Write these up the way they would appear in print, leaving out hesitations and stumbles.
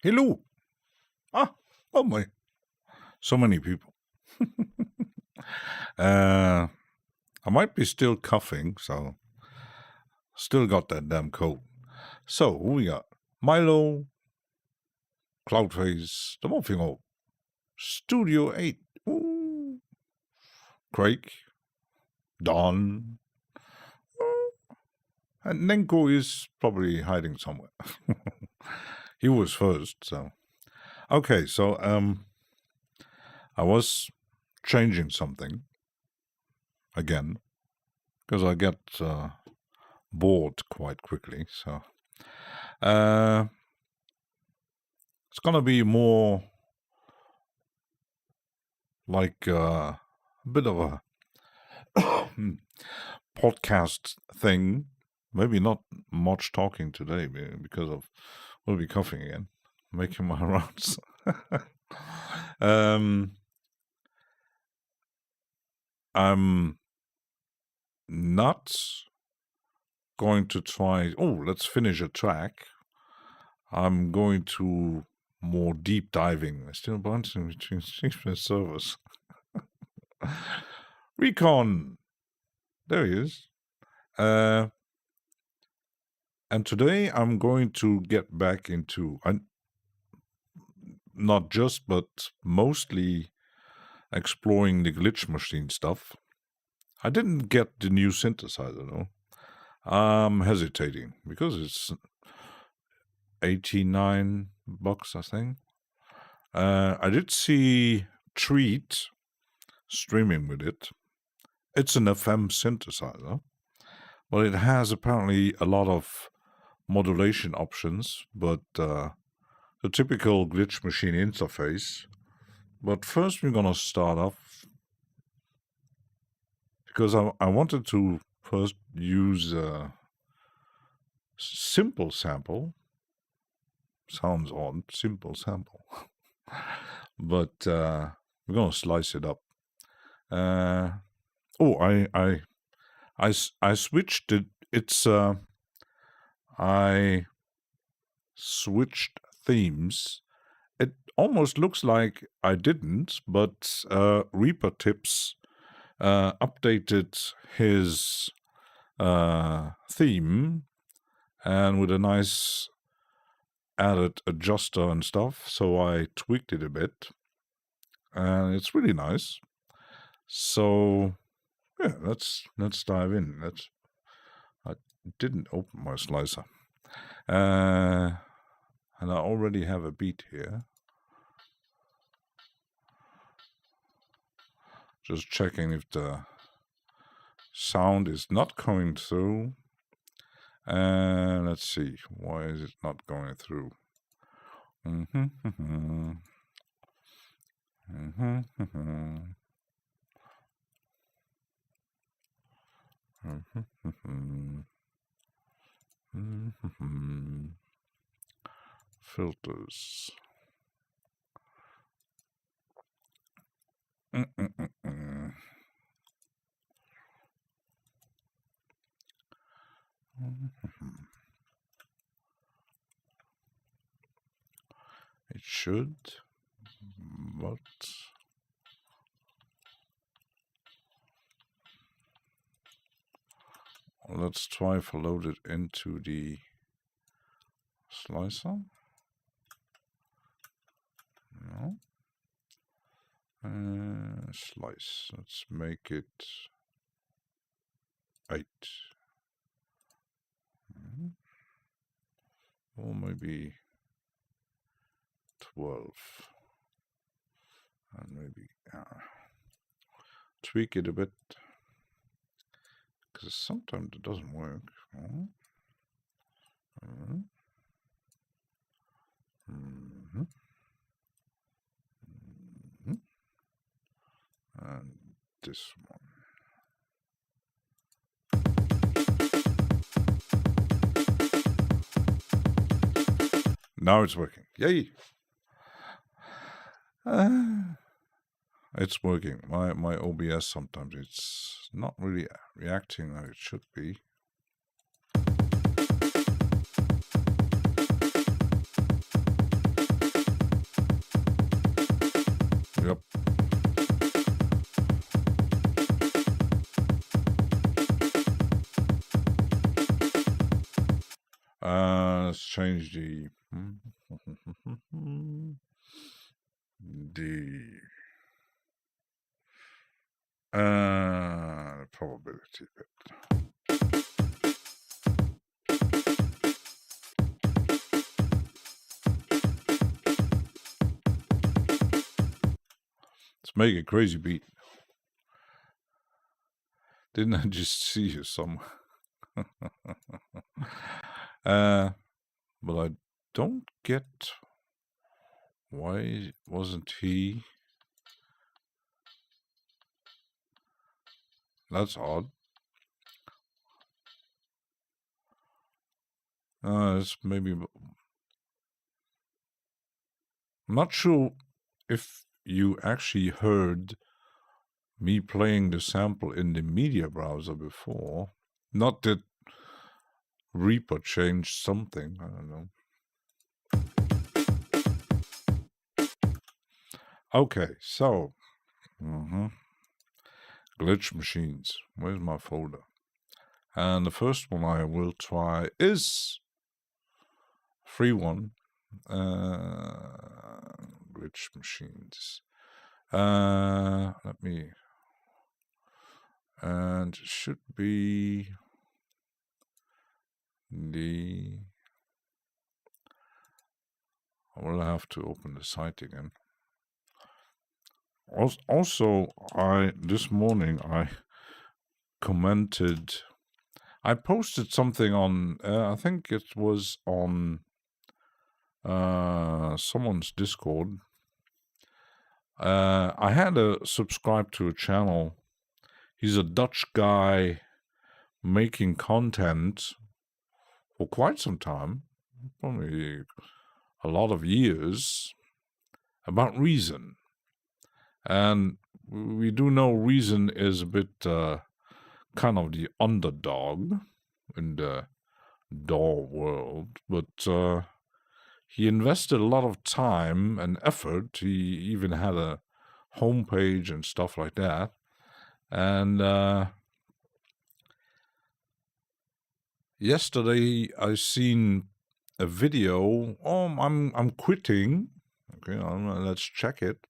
Hello. Oh my. So many people. I might be still coughing, so still got that damn cold. So, who we got? Milo, Cloudface, the Morphing Studio 8, ooh, Craig, Don, and Nenko is probably hiding somewhere. He was first, so. Okay, so, I was changing something again because I get bored quite quickly, so. It's gonna be more like a bit of a podcast thing. Maybe not much talking today because we'll be coughing again, making my rounds. I'm not going to try. Oh, let's finish a track. I'm going to more deep diving. Still bouncing between servers. Recon. There he is. And today I'm going to get back into, not just, but mostly exploring the glitch machine stuff. I didn't get the new synthesizer though. I'm hesitating because it's $89, I think. I did see Treat streaming with it. It's an FM synthesizer, but it has apparently a lot of modulation options, but the typical glitch machine interface. But first we're going to start off because I wanted to first use a simple sample. Sounds odd, simple sample. But we're going to slice it up. I switched it. I switched themes. It almost looks like I didn't, but Reaper Tips updated his theme and with a nice added adjuster and stuff. So I tweaked it a bit, and it's really nice. So yeah, let's dive in. I didn't open my slicer, and I already have a beat here. Just checking if the sound is not coming through. And let's see, why is it not going through? Filters. It should, but let's try to load it into the slicer. No. Slice. Let's make it 8. Or maybe 12. And maybe tweak it a bit. Because sometimes it doesn't work. And this one. Now it's working. Yay! It's working. My OBS sometimes it's not really reacting like it should be. Let's change the probability bit. Let's make a crazy beat. Didn't I just see you somewhere? But I don't get why wasn't he. That's odd. It's maybe. I'm not sure if you actually heard me playing the sample in the media browser before. Not that Reaper changed something. I don't know. Okay, so glitch machines. Where's my folder? And the first one I will try is free one. Glitch machines. Let me. And it should be the. I will have to open the site again. Also, this morning I commented. I posted something on. I think it was on someone's Discord. I had subscribed to a channel. He's a Dutch guy making content for quite some time, probably a lot of years, about reason. And we do know reason is a bit kind of the underdog in the DAW world, but he invested a lot of time and effort. He even had a homepage and stuff like that. And yesterday I seen a video. Oh, I'm quitting. Okay, let's check it.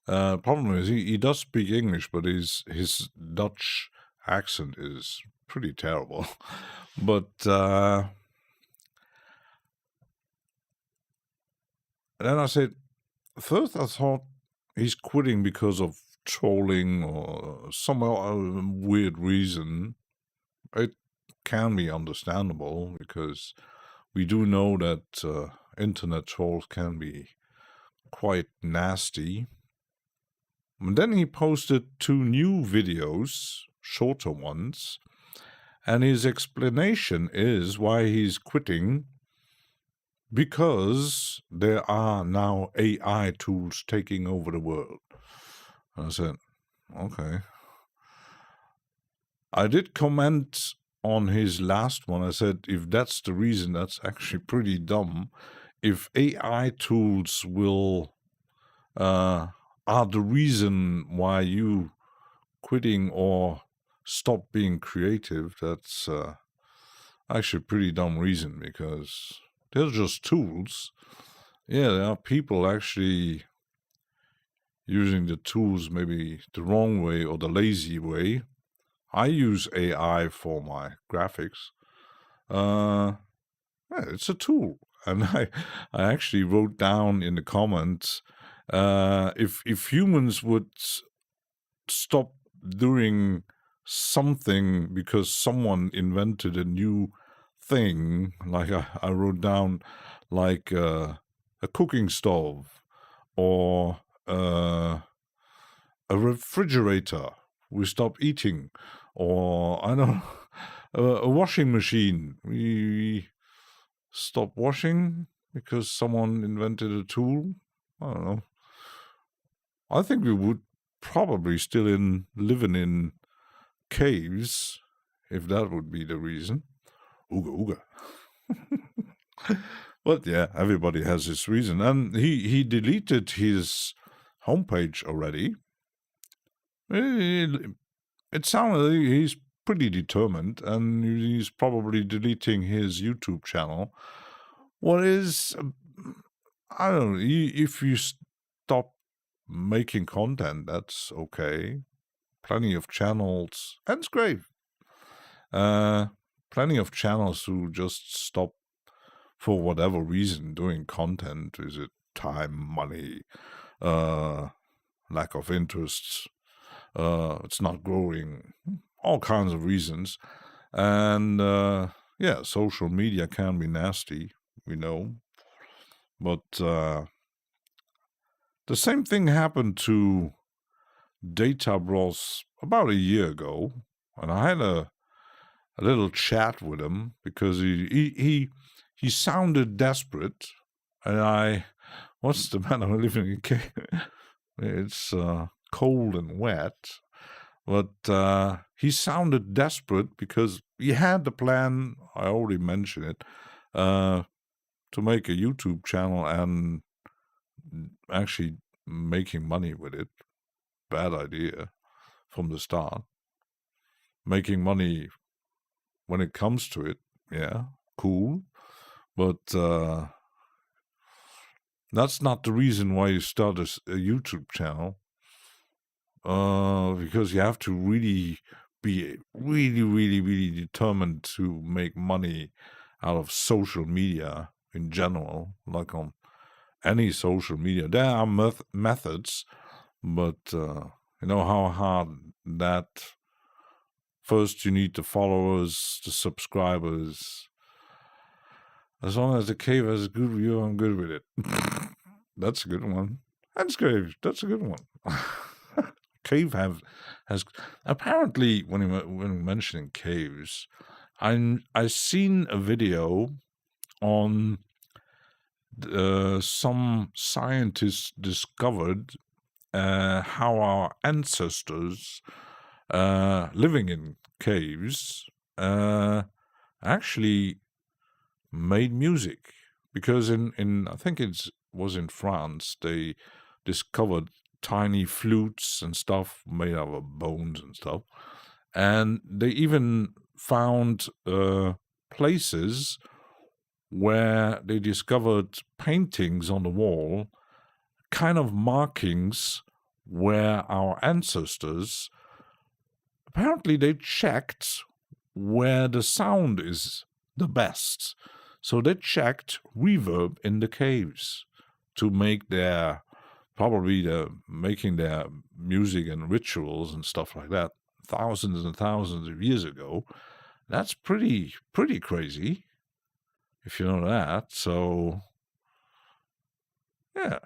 Problem is he does speak English, but his Dutch accent is pretty terrible. But then I said, first I thought he's quitting because of trolling or some weird reason. It can be understandable because we do know that internet trolls can be quite nasty. And then he posted 2 new videos, shorter ones, and his explanation is why he's quitting, because there are now AI tools taking over the world. And I said, okay. I did comment on his last one. I said, if that's the reason, that's actually pretty dumb. If AI tools are the reason why you quitting or stop being creative, that's actually a pretty dumb reason, because they're just tools. Yeah, there are people actually using the tools maybe the wrong way or the lazy way. I use AI for my graphics. Yeah, it's a tool. And I actually wrote down in the comments, if humans would stop doing something because someone invented a new thing, like I wrote down, like a cooking stove or a refrigerator, we stop eating, or I don't know, a washing machine, we stop washing because someone invented a tool. I don't know. I think we would probably still living in caves if that would be the reason. Ooga ooga. But yeah, everybody has his reason, and he deleted his homepage already. It sounded like he's pretty determined, and he's probably deleting his YouTube channel. What is, I don't know, if you stop making content, that's okay. Plenty of channels, and it's great. Plenty of channels who just stop for whatever reason doing content. Is it time, money, lack of interest? It's not growing. All kinds of reasons. And yeah, social media can be nasty, we know. But the same thing happened to Data Bros about a year ago, and I had a little chat with him because he sounded desperate, and what's the matter? I'm living in cave. It's cold and wet, but he sounded desperate because he had the plan. I already mentioned it, to make a YouTube channel and actually making money with it. Bad idea from the start. Making money when it comes to it, yeah, cool. But that's not the reason why you start a YouTube channel. Because you have to really be really determined to make money out of social media in general, like on any social media. There are methods, but you know how hard that. First, you need the followers, the subscribers. As long as the cave has a good view, I'm good with it. That's a good one. That's cave. That's a good one. Cave has apparently, when mentioning caves, I seen a video on some scientists discovered how our ancestors living in caves actually made music, because in I think it was in France, they discovered tiny flutes and stuff made out of bones and stuff, and they even found places where they discovered paintings on the wall, kind of markings where our ancestors, apparently they checked where the sound is the best. So they checked reverb in the caves to make making their music and rituals and stuff like that thousands and thousands of years ago. That's pretty crazy, if you know that. So yeah,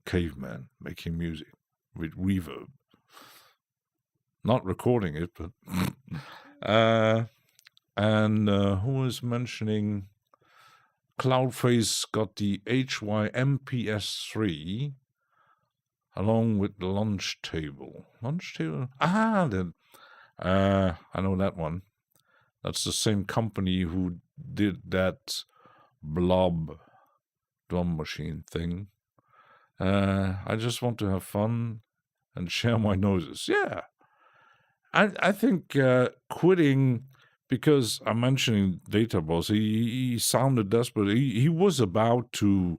caveman making music with reverb. Not recording it, but and who was mentioning Cloudface got the HYMPS3 along with the lunch table. Lunch table? I know that one. That's the same company who did that blob drum machine thing. I just want to have fun and share my noses. Yeah. I think quitting, because I'm mentioning Data Boss, he sounded desperate. He was about to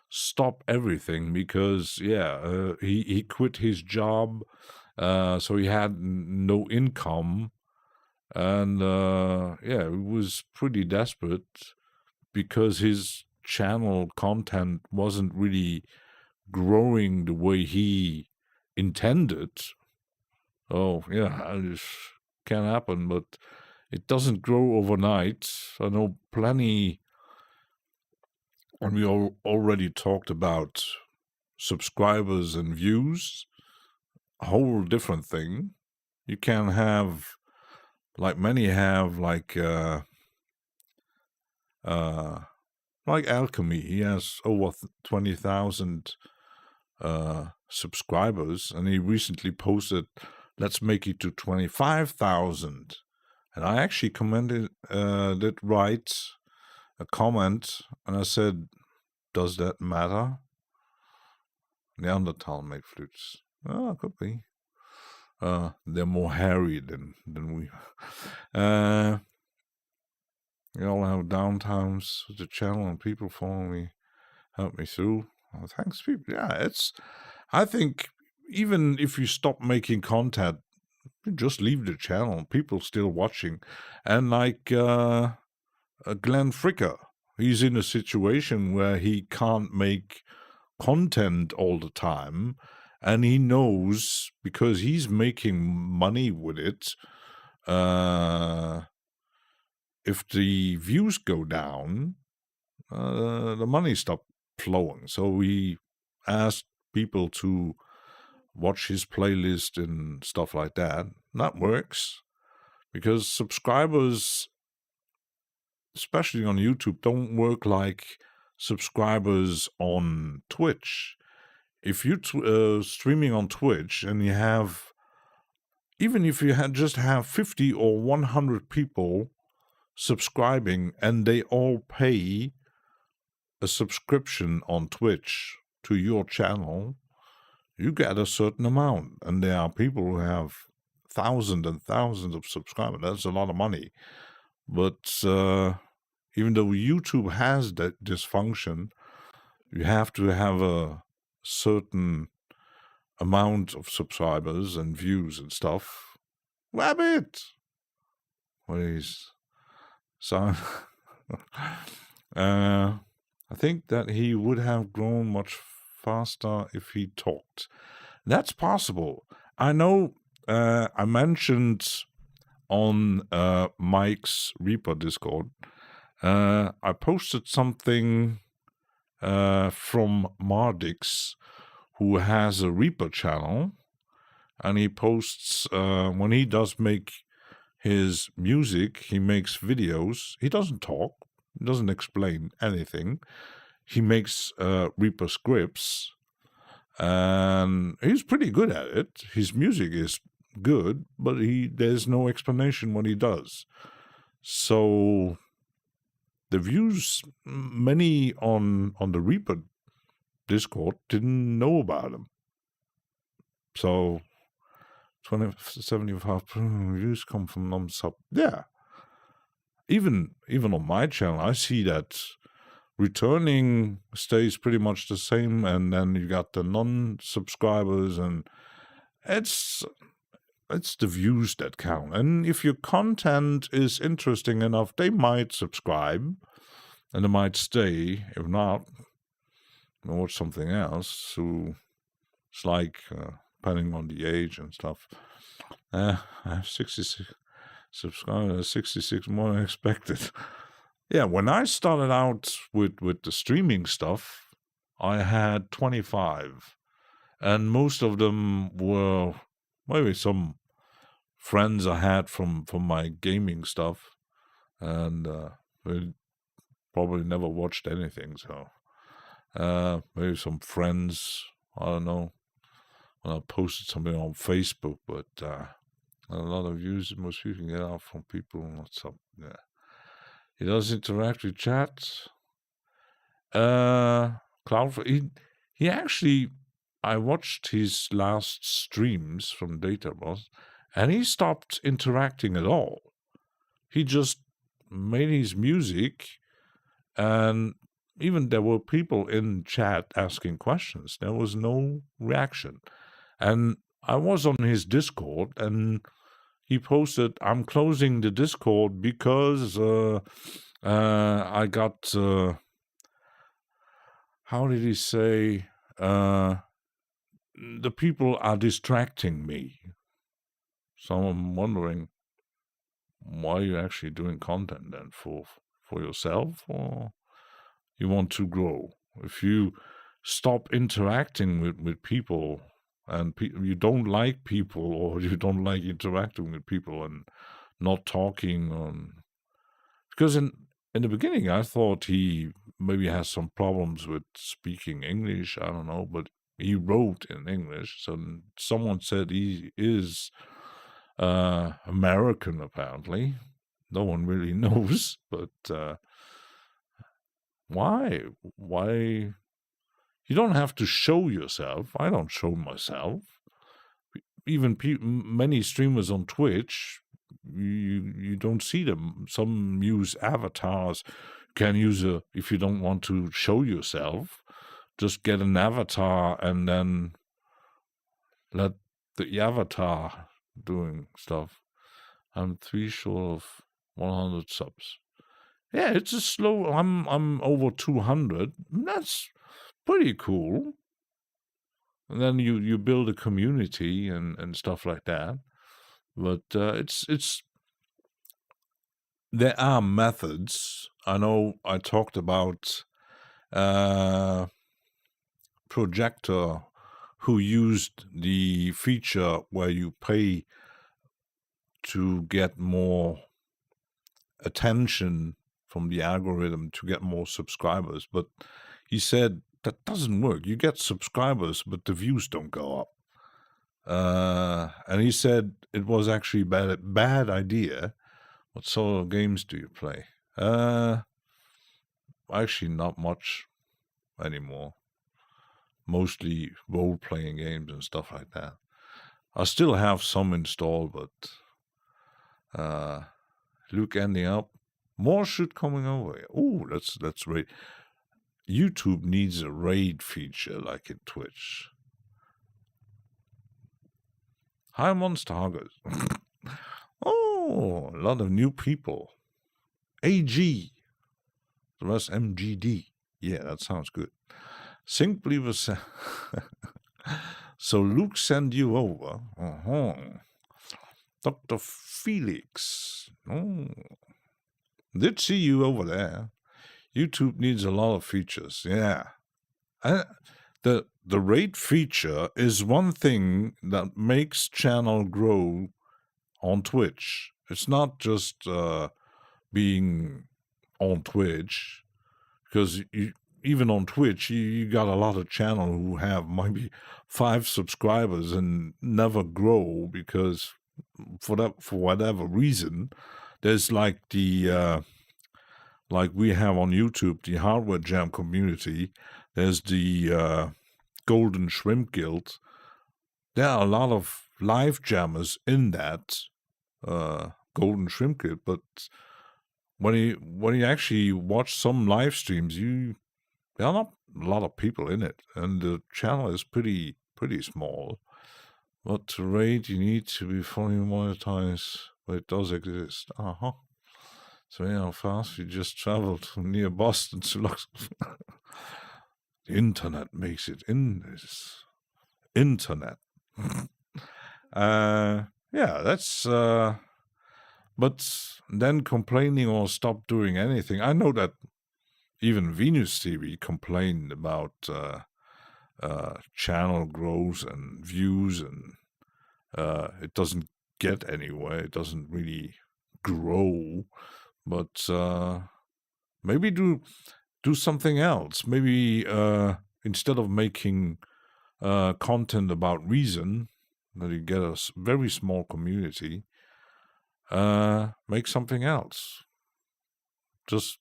stop everything because, he quit his job, so he had no income. And, he was pretty desperate because his channel content wasn't really growing the way he intended. Oh, yeah, it can happen, but it doesn't grow overnight. I know plenty, and we already talked about subscribers and views, a whole different thing. You can have, like many have, like Alchemy. He has over 20,000 subscribers, and he recently posted, let's make it to 25,000. And I actually commented, write a comment, and I said, does that matter? Neanderthal made flutes. Oh, could be. they're more hairy than we. We all have downtimes with the channel, and people follow me, help me through. Oh, thanks, people. Yeah, I think even if you stop making content, you just leave the channel. People still watching, and like Glenn Fricker, he's in a situation where he can't make content all the time, and he knows because he's making money with it. If the views go down, the money stops flowing. So he asked people to watch his playlist and stuff like that. That works because subscribers, especially on YouTube, don't work like subscribers on Twitch. If you're streaming on Twitch and you have, even if you just have 50 or 100 people subscribing and they all pay a subscription on Twitch to your channel, you get a certain amount. And there are people who have thousands and thousands of subscribers. That's a lot of money. But even though YouTube has that dysfunction, you have to have a certain amount of subscribers and views and stuff. Rabbit! Please. So, I think that he would have grown much faster if he talked. That's possible. I know I mentioned on Mike's Reaper Discord, I posted something from Mardix, who has a Reaper channel, and he posts, when he does make his music, he makes videos. He doesn't talk, he doesn't explain anything. He makes Reaper scripts, and he's pretty good at it. His music is good, but there's no explanation what he does. So the views, many on the Reaper Discord didn't know about him. So 75 views come from non-sub. Yeah. Even on my channel, I see that returning stays pretty much the same, and then you got the non-subscribers, and it's the views that count. And if your content is interesting enough, they might subscribe and they might stay. If not, they'll watch something else. So it's like depending on the age and stuff. I have 66 subscribers, 66 more than expected. Yeah, when I started out with the streaming stuff, I had 25. And most of them were maybe some friends I had from my gaming stuff. And they probably never watched anything. So maybe some friends, I don't know, when I posted something on Facebook. But a lot of views, most you can get out from people on WhatsApp. Yeah. He does interact with chat. Cloud. He actually, I watched his last streams from Databus, and he stopped interacting at all. He just made his music, and even there were people in chat asking questions. There was no reaction. And I was on his Discord, and he posted, "I'm closing the Discord because I got, how did he say, the people are distracting me." So I'm wondering, why are you actually doing content then? For yourself, or you want to grow? If you stop interacting with people, and you don't like people, or you don't like interacting with people and not talking on, because in the beginning I thought he maybe has some problems with speaking English. I don't know, but he wrote in English. So someone said he is American, apparently. No one really knows, but why? You don't have to show yourself. I don't show myself. even many streamers on Twitch, you don't see them. Some use avatars. Can use if you don't want to show yourself, just get an avatar and then let the avatar doing stuff. I'm 3 short of 100 subs. Yeah, it's a slow. I'm over 200. That's pretty cool. And then you build a community and stuff like that. But it's there are methods. I know I talked about Projector, who used the feature where you pay to get more attention from the algorithm to get more subscribers. But he said that doesn't work. You get subscribers, but the views don't go up. And he said it was actually a bad idea. What sort of games do you play? Actually, not much anymore. Mostly role-playing games and stuff like that. I still have some installed, but Luke ending up. More shit coming over. Oh, that's raid. YouTube needs a raid feature like in Twitch. Hi, Monster Huggers. Oh, a lot of new people. AG. The rest MGD. Yeah, that sounds good. Simply was. So Luke send you over. Dr. Felix. Oh. Did see you over there. YouTube needs a lot of features. Yeah. The raid feature is one thing that makes channel grow on Twitch. It's not just being on Twitch, because even on Twitch, you got a lot of channel who have maybe 5 subscribers and never grow because for whatever reason, there's like the like we have on YouTube, the Hardware Jam community. There's the Golden Shrimp Guild. There are a lot of live jammers in that Golden Shrimp Guild, but when you actually watch some live streams, there are not a lot of people in it, and the channel is pretty small. But to raid, you need to be fully monetized, but it does exist. So how fast you just traveled from near Boston to Luxembourg. The internet makes it in this internet. Yeah, that's. But then complaining or stop doing anything. I know that even Venus TV complained about channel growth and views, and it doesn't get anywhere. It doesn't really grow. But maybe do something else. Maybe instead of making content about reason, that you get a very small community, make something else. Just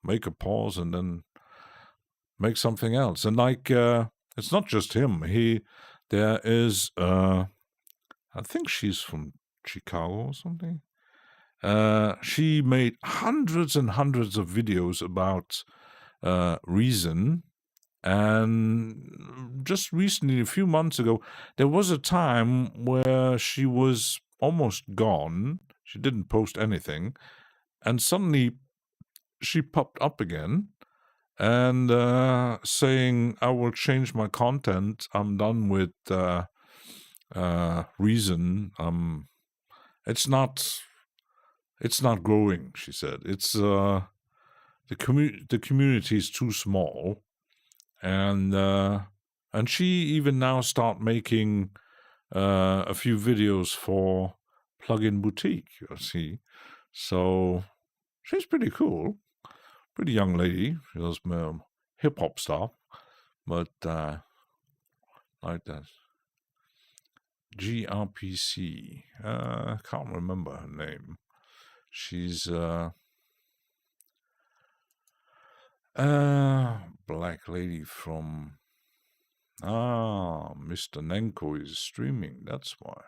make a pause and then make something else. And like, it's not just him. There is, I think she's from Chicago or something. She made hundreds and hundreds of videos about reason. And just recently, a few months ago, there was a time where she was almost gone. She didn't post anything. And suddenly she popped up again and saying, I will change my content. I'm done with reason. It's not growing, she said. It's the community is too small. And she even now start making a few videos for Plugin Boutique, you see. So she's pretty cool. Pretty young lady. She does hip-hop stuff. But like that. GRPC. I can't remember her name. She's black lady from Mr. Nenko is streaming. That's why.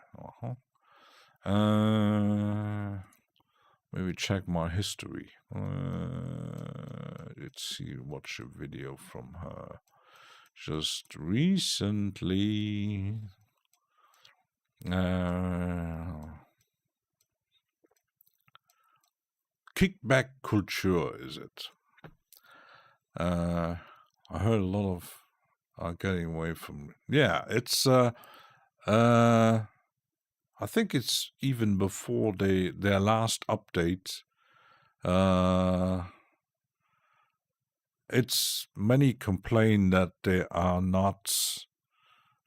Maybe check my history. Let's see. Watch a video from her just recently. Kickback culture, is it? I heard a lot of getting away from. Yeah, it's. I think it's even before their last update. It's many complain that they are not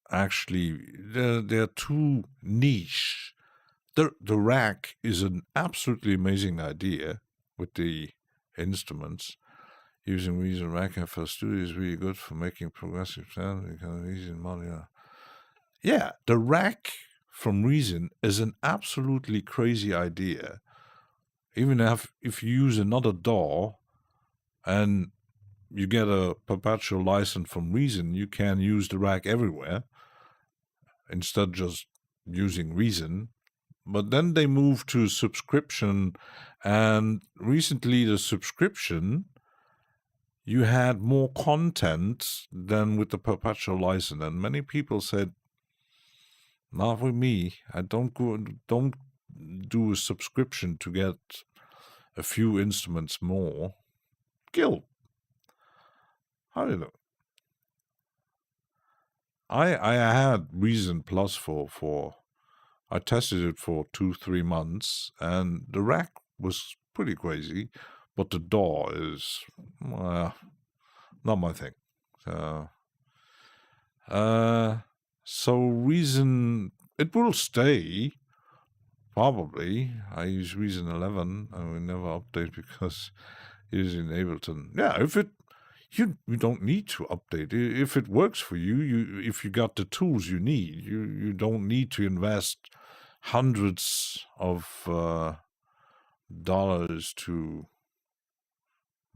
actually. They're too niche. The rack is an absolutely amazing idea with the instruments. Using Reason Rack for studio is really good for making progressive sound because Reason modular. Yeah, the rack from Reason is an absolutely crazy idea. Even if you use another DAW and you get a perpetual license from Reason, you can use the rack everywhere instead of just using Reason. But then they moved to subscription, and recently the subscription, you had more content than with the perpetual license. And many people said, not with me. I don't do a subscription to get a few instruments more. Guilt. I don't know. I had Reason Plus for I tested it for 2-3 months, and the rack was pretty crazy, but the DAW is not my thing. So Reason, it will stay. Probably. I use Reason 11. I will never update because it is in Ableton. Yeah, if it you don't need to update. If it works for you, if you got the tools you need, you don't need to invest hundreds of dollars to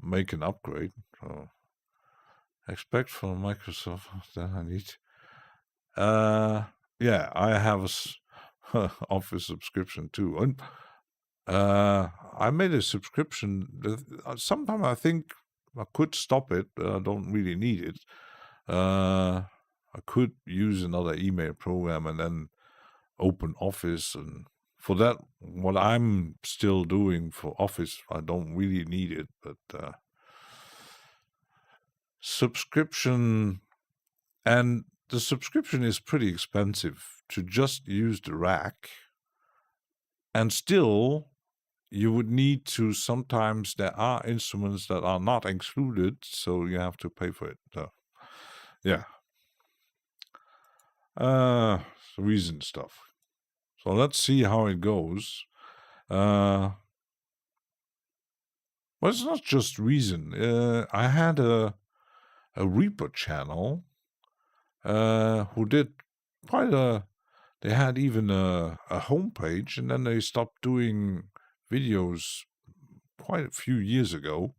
make an upgrade. So expect from Microsoft that I need. Yeah, I have a Office subscription too, and I made a subscription. Sometimes I think I could stop it, but I don't really need it. I could use another email program and then open Office, and for that, what I'm still doing for Office, I don't really need it. But subscription, and the subscription is pretty expensive to just use the rack, and still you would need to, sometimes there are instruments that are not included, so you have to pay for it. So, yeah. Reason stuff. So let's see how it goes. But it's not just Reason. I had a Reaper channel who did quite a. They had even a homepage, and then they stopped doing videos quite a few years ago.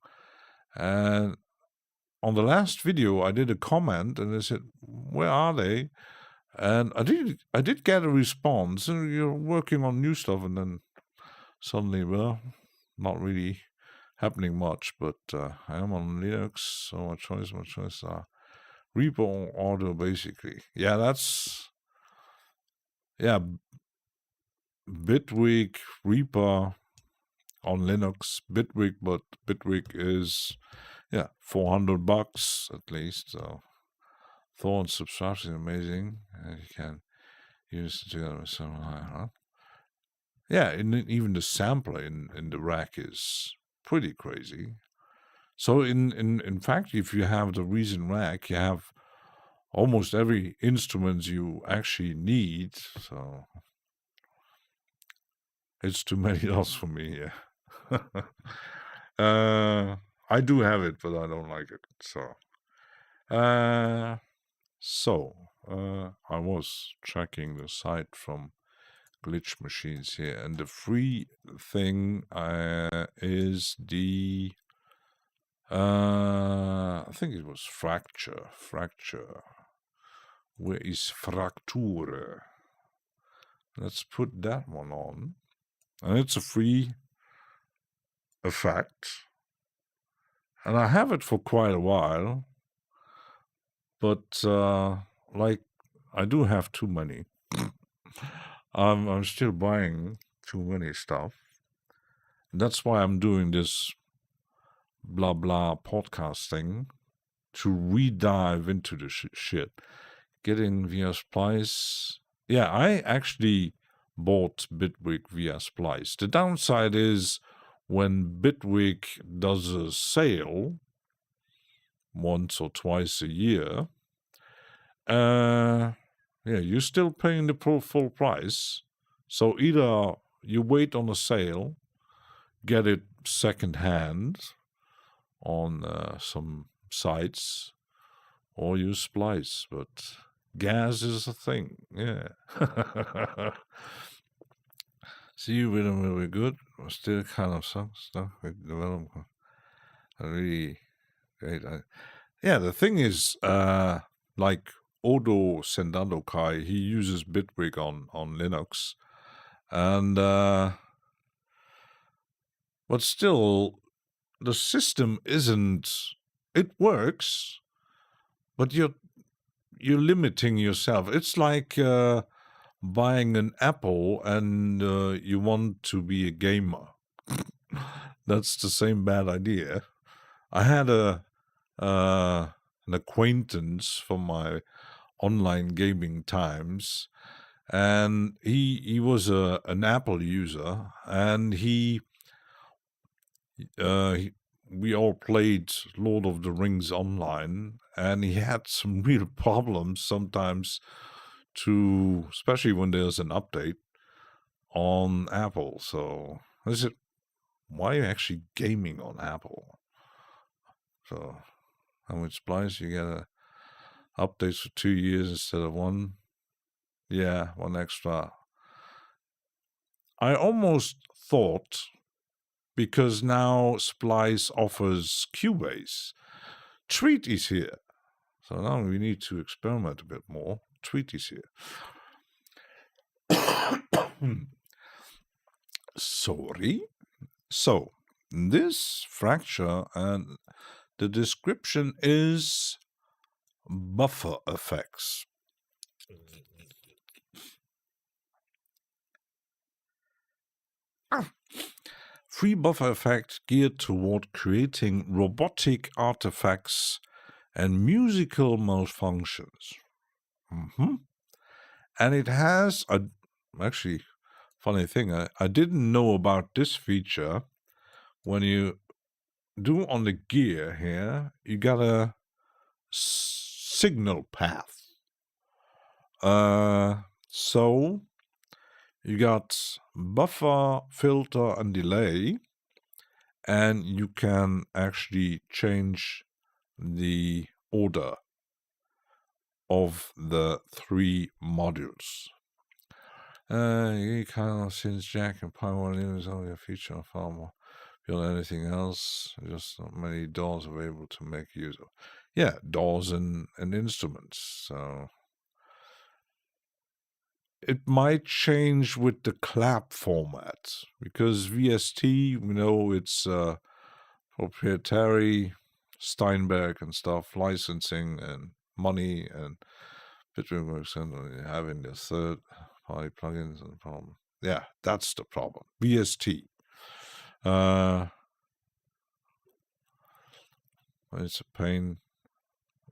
And on the last video, I did a comment, and they said, "Where are they?" And I did get a response. And you're working on new stuff, and then suddenly, well, not really happening much. But I am on Linux, so my choice. Reaper Auto, basically. Yeah, that's Bitwig, Reaper on Linux, Bitwig, but Bitwig is $400 at least. So Thorn subscription is amazing, and you can use it together with someone higher. Yeah, and even the sampler in the rack is pretty crazy. So in fact, if you have the Reason rack, you have almost every instrument you actually need. So it's too many dollars for me. Yeah. I do have it, but I don't like it. So I was tracking the site from Glitch Machines here, and the free thing is the I think it was Fracture. Where is Fraktur? Let's put that one on. And it's a free effect. And I have it for quite a while. But, like, I do have too many. I'm still buying too many stuff. That's why I'm doing this blah blah podcast thing, to re-dive into the shit. Getting via Splice. Yeah, I actually bought Bitwig via Splice. The downside is when Bitwig does a sale once or twice a year, you're still paying the full price. So either you wait on a sale, get it secondhand on some sites, or use Splice. But gas is a thing, yeah. See, we're good. We're still kind of some stuff with development. Really great. Yeah, the thing is, like Odo Sendando Kai, he uses Bitwig on Linux, and but still, the system isn't. It works, but you're limiting yourself. It's like buying an Apple and you want to be a gamer. That's the same bad idea. I had an acquaintance from my online gaming times, and he was an Apple user, and we all played Lord of the Rings online, and he had some real problems sometimes, especially when there's an update on Apple. So I said, why are you actually gaming on Apple? So how much Splice you get updates for 2 years instead of one? Yeah, one extra. I almost thought, because now Splice offers Cubase, Treat is here. So now we need to experiment a bit more. Treat is here. Sorry. So, this fracture, and the description is buffer effects. Free buffer effect geared toward creating robotic artifacts and musical malfunctions. And it has actually, funny thing, I didn't know about this feature. When you do on the gear here, you got a signal path. So you got buffer, filter, and delay, and you can actually change the order of the 3 modules. You kind of, since Jack and Pine is only a feature of far more beyond anything else, just not many DAWs available to make use of. Yeah, DAWs and instruments. So it might change with the clap format, because VST, we know it's proprietary, Steinberg and stuff, licensing and money, and Bitwig works on having the third-party plugins and the problem. Yeah, that's the problem. VST. It's a pain.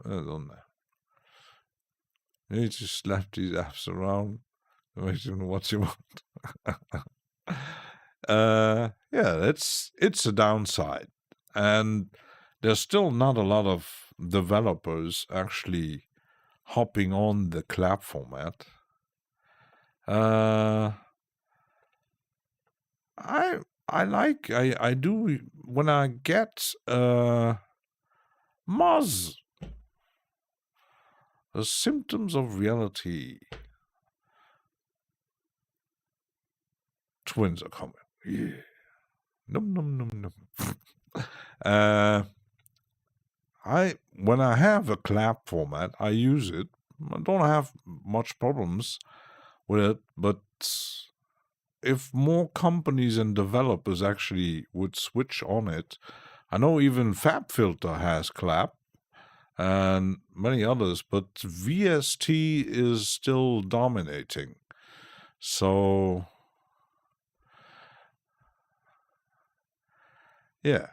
I don't know. You need to slap these apps around and make them what you want. Yeah, it's a downside. And there's still not a lot of developers actually hopping on the clap format. I do, when I get Moz, the symptoms of reality. Twins are coming. Yeah. Num num num num. When I have a clap format, I use it, I don't have much problems with it, but if more companies and developers actually would switch on it, I know even FabFilter has clap and many others, but VST is still dominating. So, yeah.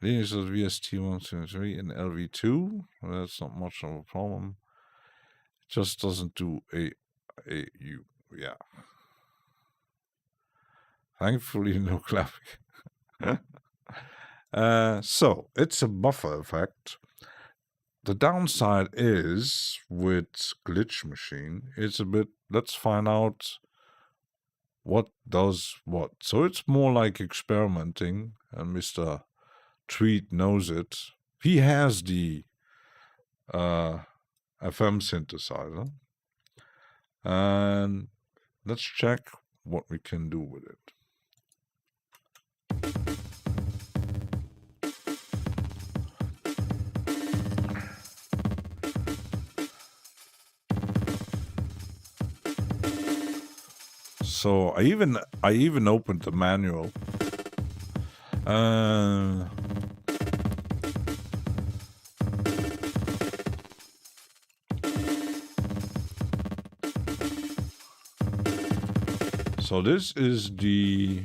Linux is VST 173 and LV2. Well, that's not much of a problem. It just doesn't do AU. Yeah. Thankfully, no clapping. So, it's a buffer effect. The downside is with Glitch Machine, it's a bit, let's find out what does what. So it's more like experimenting, and Mr. Tweet knows it. He has the FM synthesizer, and let's check what we can do with it. So I even opened the manual. So this is the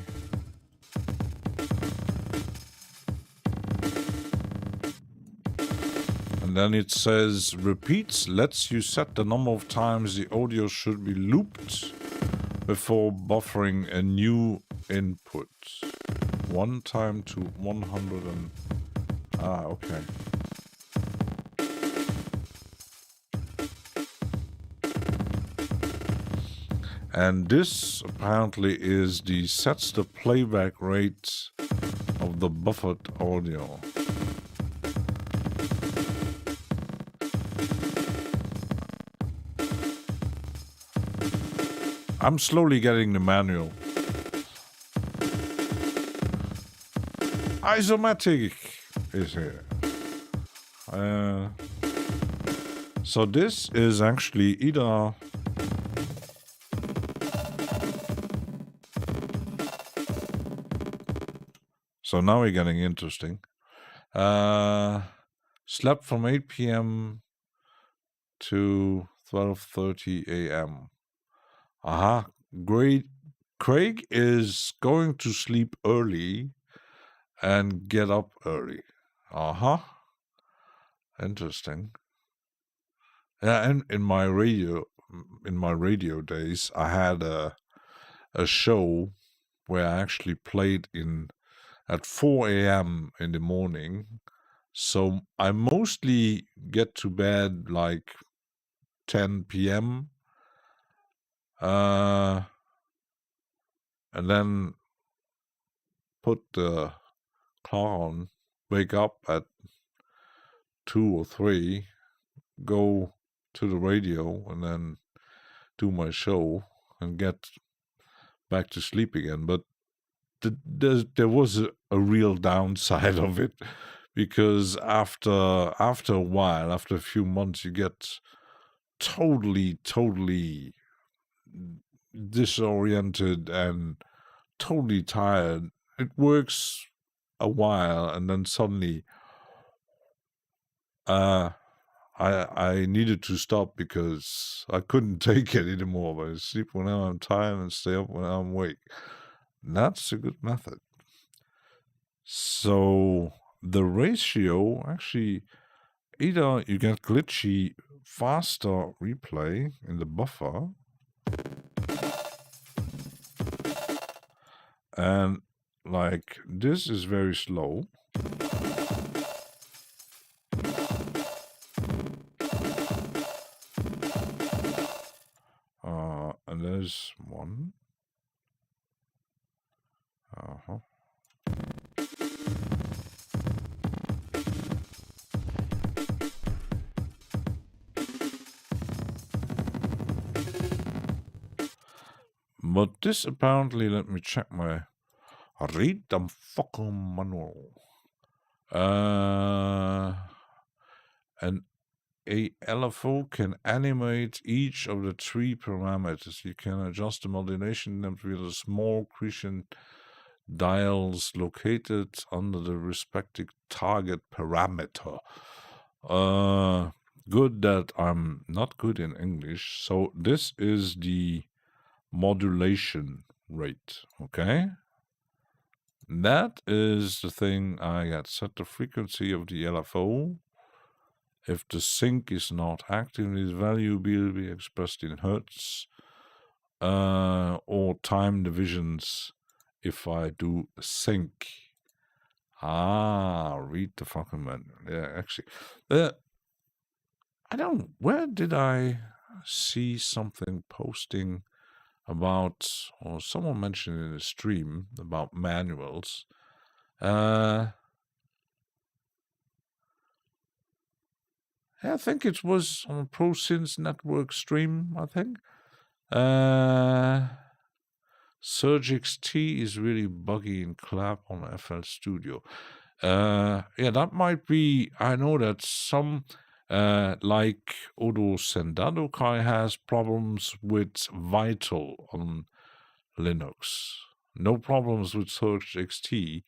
and then it says repeats lets you set the number of times the audio should be looped before buffering a new input. 1 time to 100 and... okay. And this apparently is the sets the playback rate of the buffered audio. I'm slowly getting the manual. Isomatic is here. So this is actually either... So now we're getting interesting. Slept from 8 p.m. to 12:30 a.m. Great. Craig is going to sleep early and get up early. Interesting. Yeah, and in my radio days, I had a show where I actually played at 4 a.m. in the morning. So I mostly get to bed like 10 p.m. And then put the clock on, wake up at 2 or 3, go to the radio, and then do my show and get back to sleep again. But there was a real downside of it, because after a while, after a few months, you get totally disoriented and totally tired. It works a while, and then suddenly I needed to stop because I couldn't take it anymore. But I sleep when I'm tired and stay up when I'm awake. That's a good method. So the ratio actually, either you get glitchy faster replay in the buffer, and like this is very slow. And there's one. But this apparently, let me check my read the fucking manual. And a LFO can animate each of the three parameters. You can adjust the modulation with a small crescent dials located under the respective target parameter. Good that I'm not good in English. So this is the modulation rate, okay? That is the thing I had set the frequency of the LFO. If the sync is not active, this value will be expressed in hertz or time divisions if I do sync. Read the fucking manual. Yeah, actually. Where did I see something posting about, or someone mentioned in a stream about manuals? I think it was on ProSynth Network stream, I think. Surge XT is really buggy in Clap on FL Studio. That might be. I know that some, like Odo Sendadokai, has problems with Vital on Linux. No problems with Surge XT.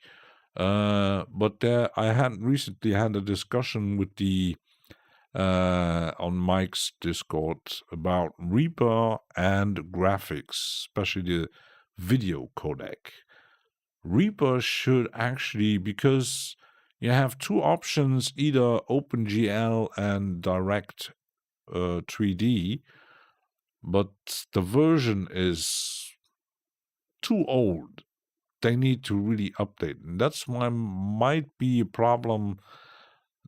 But I had recently had a discussion with the on Mike's Discord about Reaper and graphics, especially the video codec. Reaper should actually, because you have two options, either OpenGL and Direct 3D, but the version is too old. They need to really update. And that's why might be a problem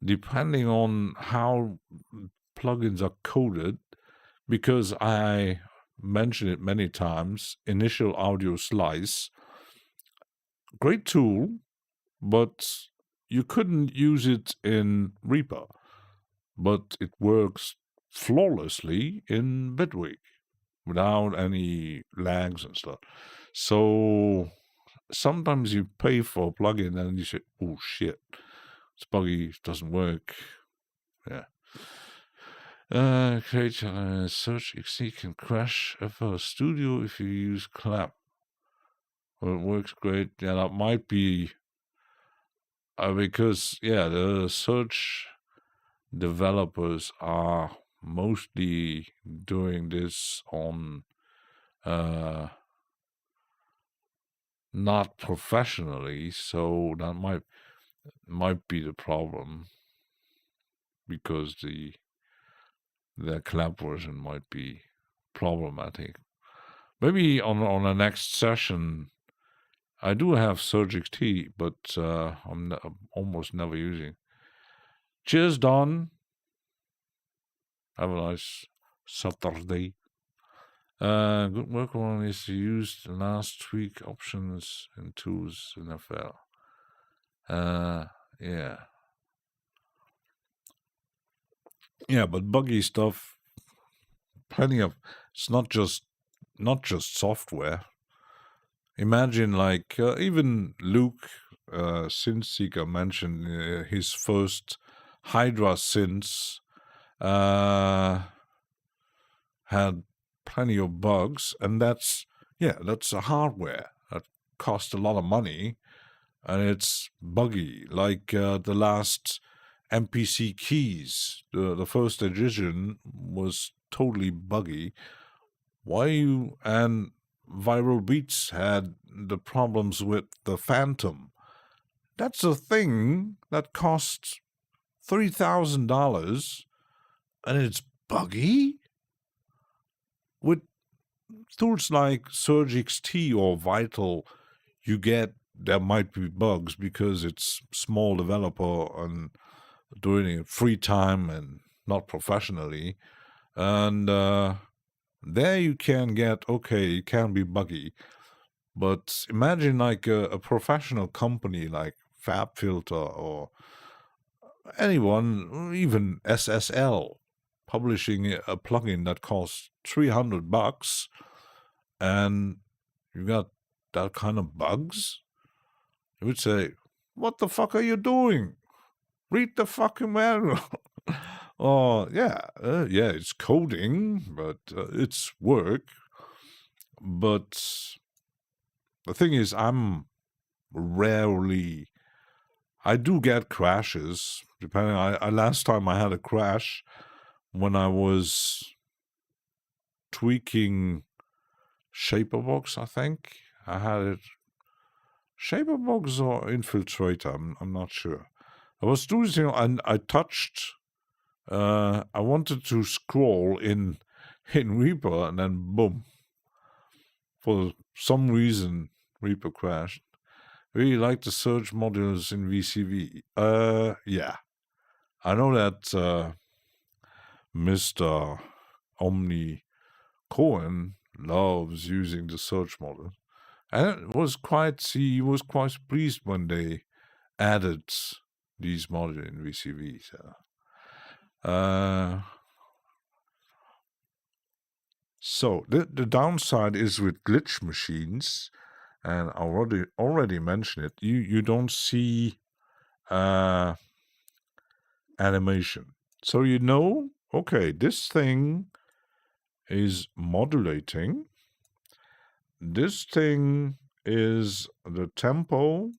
depending on how plugins are coded, because I mentioned it many times, Initial Audio Slice, great tool, but you couldn't use it in Reaper, but it works flawlessly in Bitwig without any lags and stuff. So sometimes you pay for a plugin and you say, oh shit, it's buggy, it doesn't work. Yeah. Create Search XC can crash FL Studio if you use Clap. Well, it works great. Yeah, that might be because the search developers are mostly doing this on not professionally, so that might be the problem, because the Clap version might be problematic. Maybe on the next session, I do have Surge XT, but I'm almost never using. Cheers, Don. Have a nice Saturday. Good workaround is to use the last tweak options and tools in FL. Yeah, but buggy stuff, plenty of. It's not just software. Imagine, like, even Luke Synthseeker mentioned his first Hydra synths had plenty of bugs, and that's a hardware that cost a lot of money, and it's buggy. Like the last MPC keys, the first edition was totally buggy. And Viral Beats had the problems with the Phantom. That's a thing that costs $3,000, and it's buggy? With tools like Surge XT or Vital, there might be bugs because it's small developer and doing it free time and not professionally. And there you can get, it can be buggy. But imagine like a professional company like FabFilter or anyone, even SSL, publishing a plugin that costs $300, and you got that kind of bugs. You would say, what the fuck are you doing? Read the fucking manual. it's coding, but it's work. But the thing is, I do get crashes. Depending, last time I had a crash when I was tweaking Shaperbox. I think I had it Shaperbox or Infiltrator. I'm not sure. I was doing, and I touched. I wanted to scroll in Reaper, and then boom. For some reason, Reaper crashed. Really like the search modules in VCV. Yeah. I know that Mr. Omni Cohen loves using the search model. And he was quite pleased when they added these modules in VCV. So the downside is with glitch machines, and I already mentioned it. You don't see animation, so okay, this thing is modulating. This thing is the tempo,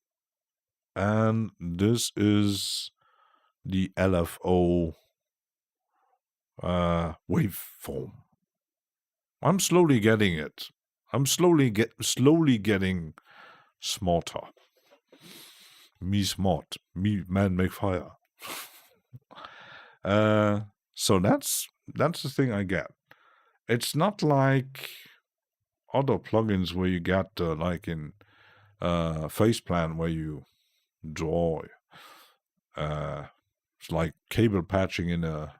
and this is the LFO waveform. I'm slowly getting it. I'm slowly getting smarter. Me smart. Me man make fire. So that's the thing I get. It's not like other plugins where you get like in Faceplan where you draw. It's like cable patching in a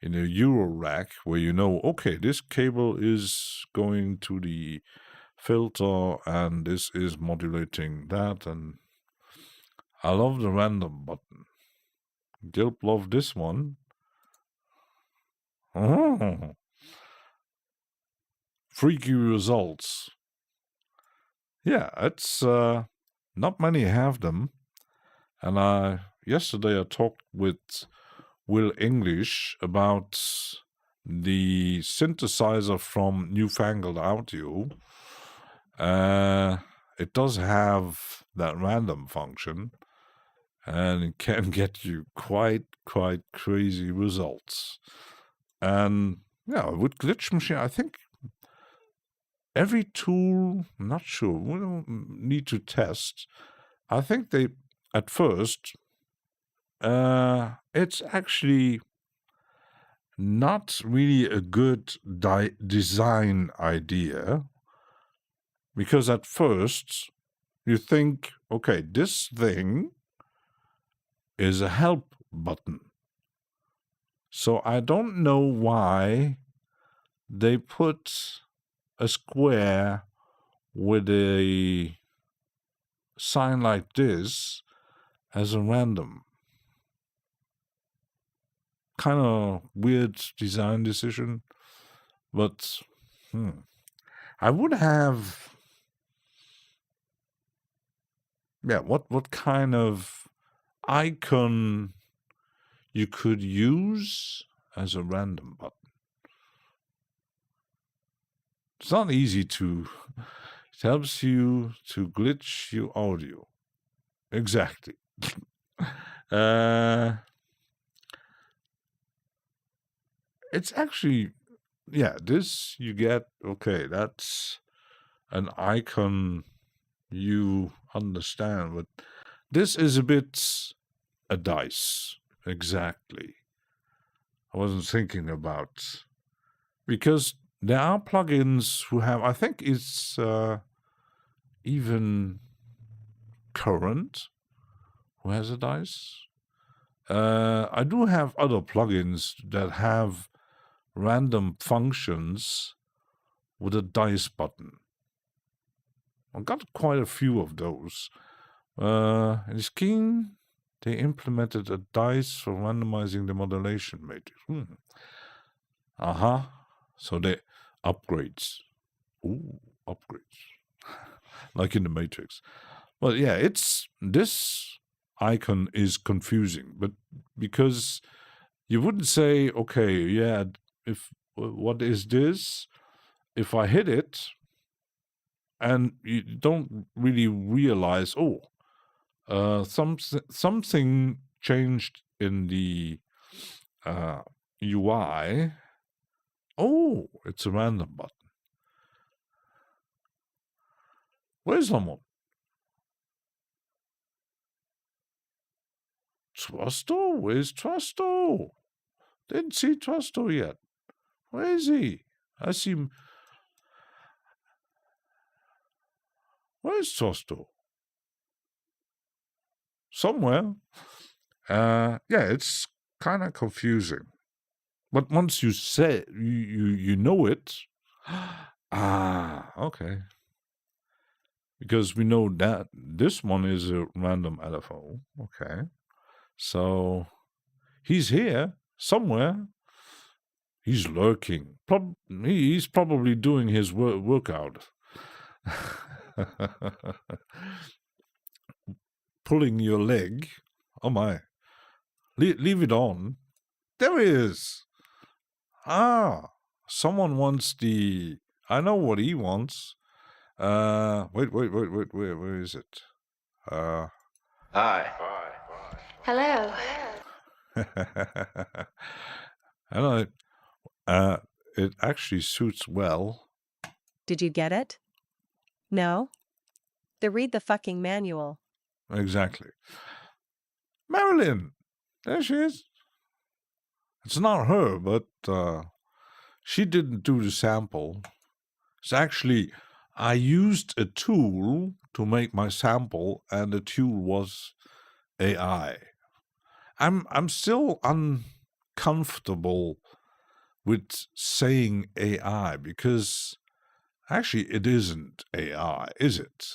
Euro rack where okay, this cable is going to the filter and this is modulating that, and I love the random button. Gilp love this one. Oh. Freaky results. Yeah, it's not many have them. And yesterday I talked with Will English about the synthesizer from Newfangled Audio. It does have that random function, and it can get you quite crazy results. And yeah, with glitch machine, I think every tool, I'm not sure, we don't need to test. I think they, at first, it's actually not really a good design idea, because at first you think, okay, this thing is a help button. So I don't know why they put a square with a sign like this as a random. Kind of weird design decision, but I would have, what kind of icon you could use as a random button. It's not easy to, it helps you to glitch your audio. Exactly. It's actually, this you get, okay, that's an icon you understand, but this is a bit a dice. Exactly. I wasn't thinking about, because there are plugins who have, I think it's even Current who has a dice. I do have other plugins that have random functions with a dice button. I've got quite a few of those. In Scheme, they implemented a dice for randomizing the modulation matrix. So they upgrades. Ooh, upgrades. Like in the Matrix. Well, this icon is confusing, but because You wouldn't say, okay, yeah, what is this? If I hit it, and you don't really realize, something changed in the UI. Oh, it's a random button. Where's someone? Trusto? Where's Trusto? Didn't see Trusto yet. Where is he? I see him. Where's Trusto? Somewhere. Yeah, it's kind of confusing. But once you say you know it, okay. Because we know that this one is a random LFO. Okay. So he's here somewhere. He's lurking. He's probably doing his workout. Pulling your leg. Oh my. Leave it on. There he is. Someone wants the... I know what he wants. Wait. Where is it? Hi. Hello. Hello. It actually suits well. Did you get it? No? Then read the fucking manual. Exactly. Marilyn! There she is. It's not her, but she didn't do the sample. It's actually, I used a tool to make my sample, and the tool was AI. I'm still uncomfortable with saying AI because actually it isn't AI, is it?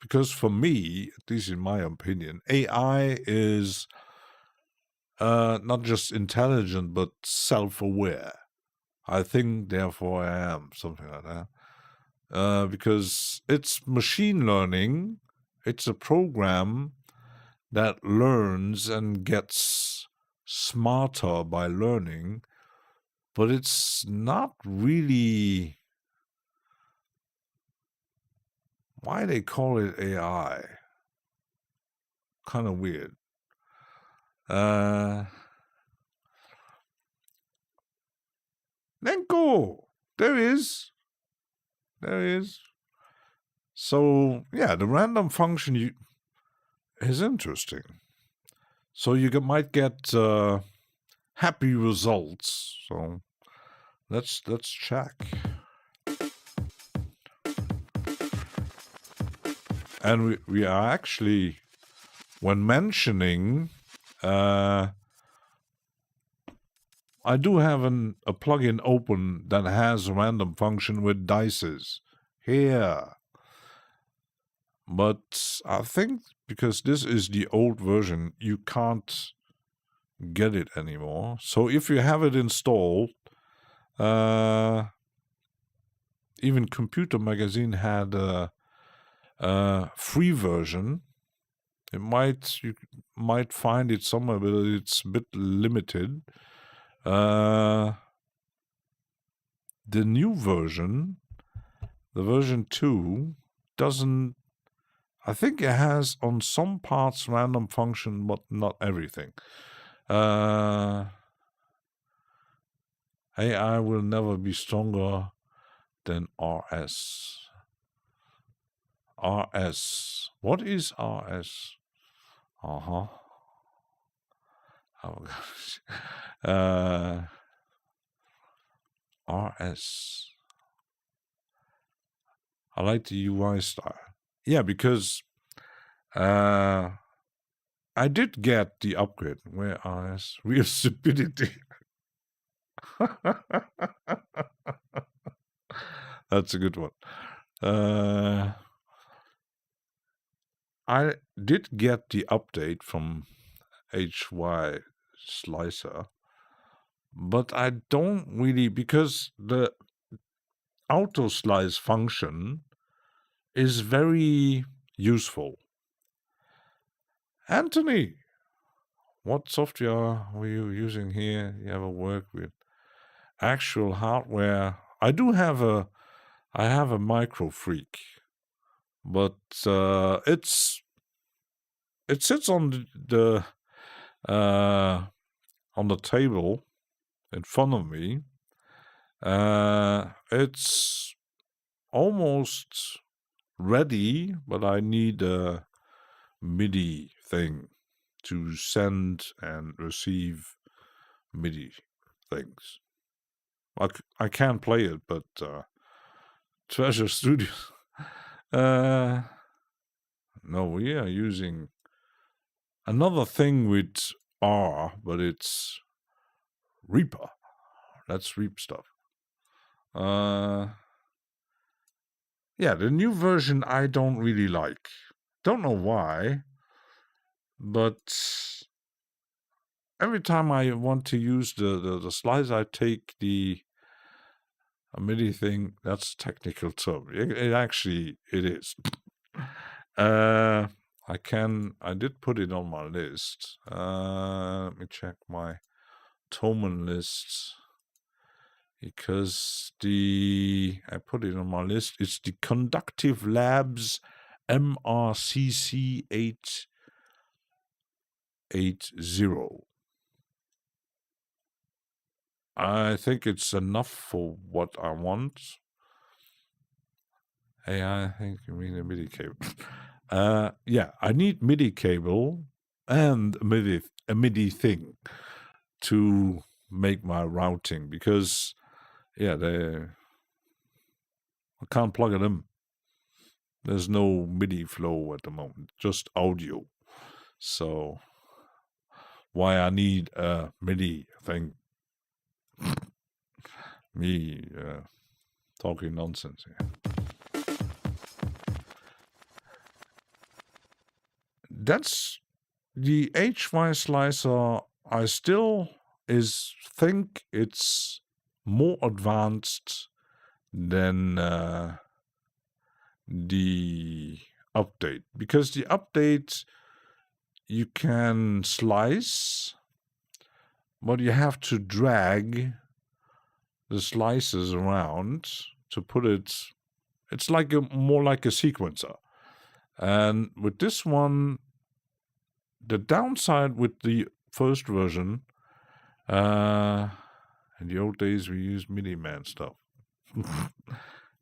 Because for me, at least in my opinion, AI is not just intelligent but self-aware. I think, therefore I am, something like that. Because it's machine learning. It's a program that learns and gets smarter by learning, but it's not really... Why they call it AI? Kind of weird. Nenko! There he is. So, yeah, the random function is interesting. So you might get happy results. So let's check. And we are actually, when mentioning, I do have a plugin open that has a random function with dices here. But I think because this is the old version, you can't get it anymore. So if you have it installed, even Computer Magazine had a free version. You might find it somewhere, but it's a bit limited. The new version, the version 2, doesn't... I think it has on some parts random function, but not everything. AI will never be stronger than RS. RS. What is RS? Oh gosh. RS. I like the UI style. Yeah, because I did get the upgrade. Where RS? Real stupidity. That's a good one. I did get the update from HY Slicer, but I don't really, because the auto slice function is very useful. Anthony, what software were you using here? You ever work with actual hardware? I have a Micro Freak, but it sits on the table in front of me. It's almost ready, but I need a MIDI thing to send and receive MIDI things. I can play it, but Treasure Studios. No, we are using another thing with R, but it's Reaper. That's Reap stuff. Yeah, the new version I don't really like. Don't know why, but every time I want to use the slides, I take the MIDI thing. That's a technical term. It is. I did put it on my list. Let me check my Toman list. Because I put it on my list. It's the Conductive Labs MRCC 880. I think it's enough for what I want. Hey, I think you mean a MIDI cable. Yeah, I need MIDI cable and a MIDI thing to make my routing because, yeah, I can't plug it in. There's no MIDI flow at the moment, just audio. So why I need a MIDI thing? Me talking nonsense here. That's the HY slicer. I still think it's more advanced than the update, because the update you can slice, but you have to drag the slices around to put it. It's like more like a sequencer. And with this one, the downside with the first version, in the old days we used MIDI man stuff.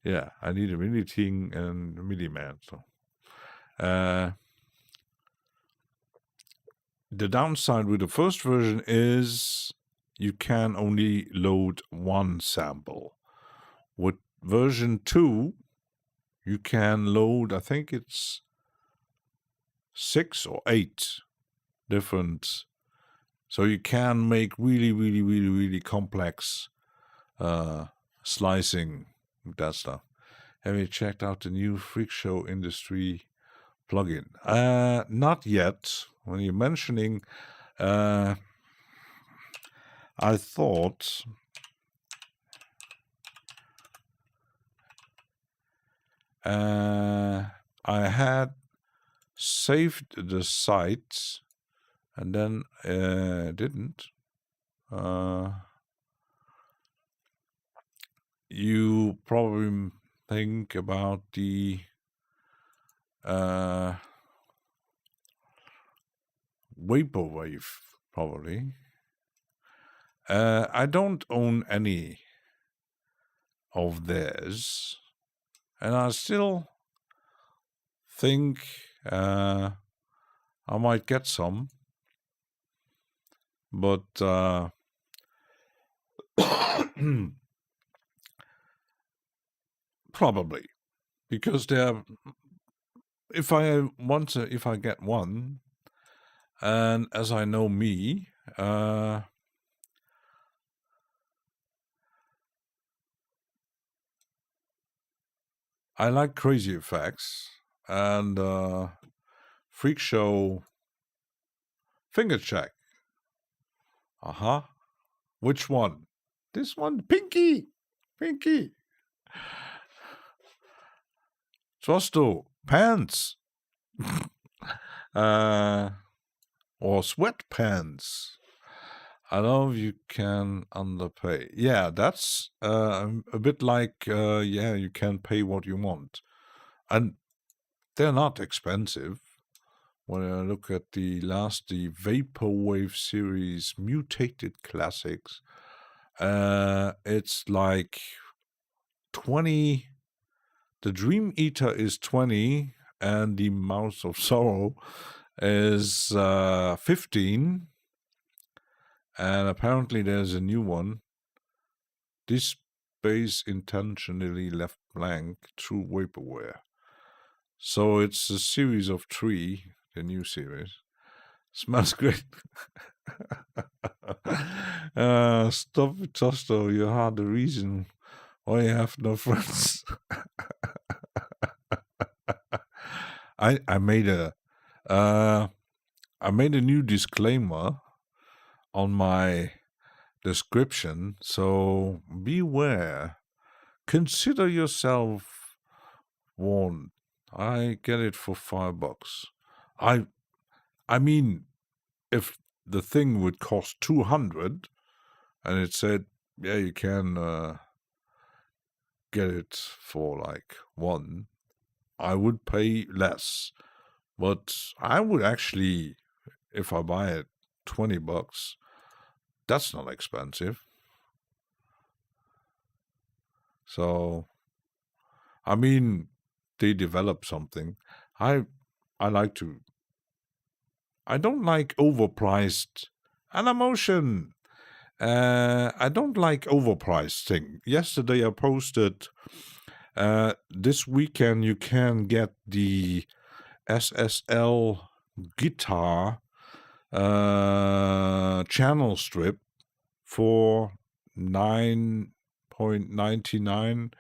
Yeah, I need a MIDI thing and a MIDI man. So, the downside with the first version is you can only load one sample. With version 2, you can load, I think it's 6 or 8 different. So you can make really, really, really, really complex slicing with that stuff. Have you checked out the new Freak Show Industry plugin? Not yet. When you're mentioning, I thought I had saved the site and then didn't. You probably think about the Vaporwave, probably. I don't own any of theirs, and I still think I might get some, but probably because if I get one, and as I know me, I like crazy effects, and Freak Show finger check. Which one? This one? Pinky. Trosto, pants. or sweatpants. I love you can underpay. Yeah, that's a bit like, you can pay what you want. And they're not expensive. When I look at the Vaporwave series Mutated Classics, it's like 20. The Dream Eater is 20, and the Mouse of Sorrow is 15. And apparently there's a new one. This space intentionally left blank through vaporware. So it's a series of 3, the new series. Smells great. Stop it, Tosto. You are the reason why you have no friends. I made a new disclaimer on my description, so beware. Consider yourself warned. I get it for $5. I mean, if the thing would cost 200, and it said, yeah, you can get it for like 1, I would pay less. But I would actually, if I buy it $20, that's not expensive. So, I mean, they develop something. I don't like overpriced an emotion. I don't like overpriced thing. Yesterday I posted, this weekend you can get the SSL guitar channel strip for $9.99.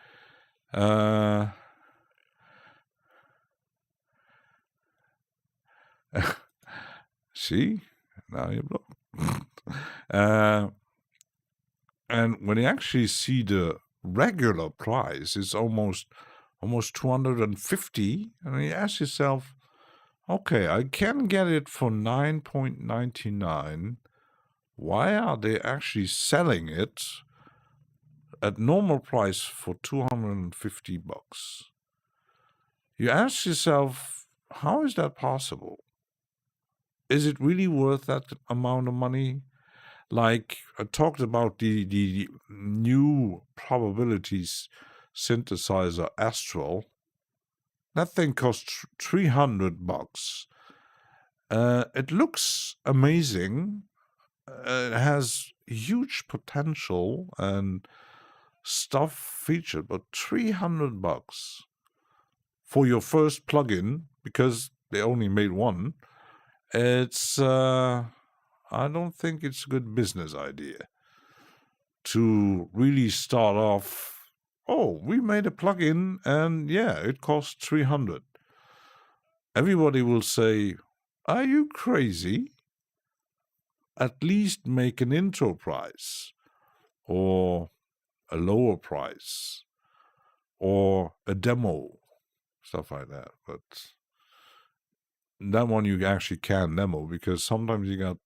See, now you block. And when you actually see the regular price, it's almost 250, and you ask yourself, okay, I can get it for $9.99. Why are they actually selling it at normal price for $250? You ask yourself, how is that possible? Is it really worth that amount of money? Like I talked about the new probabilities synthesizer Astral. That thing costs $300. It looks amazing. It has huge potential and stuff featured, but $300 for your first plugin, because they only made one. It's I don't think it's a good business idea to really start off. Oh, we made a plugin, and yeah, it costs $300. Everybody will say, "Are you crazy? At least make an intro price, or a lower price, or a demo, stuff like that." But that one you actually can demo, because sometimes you got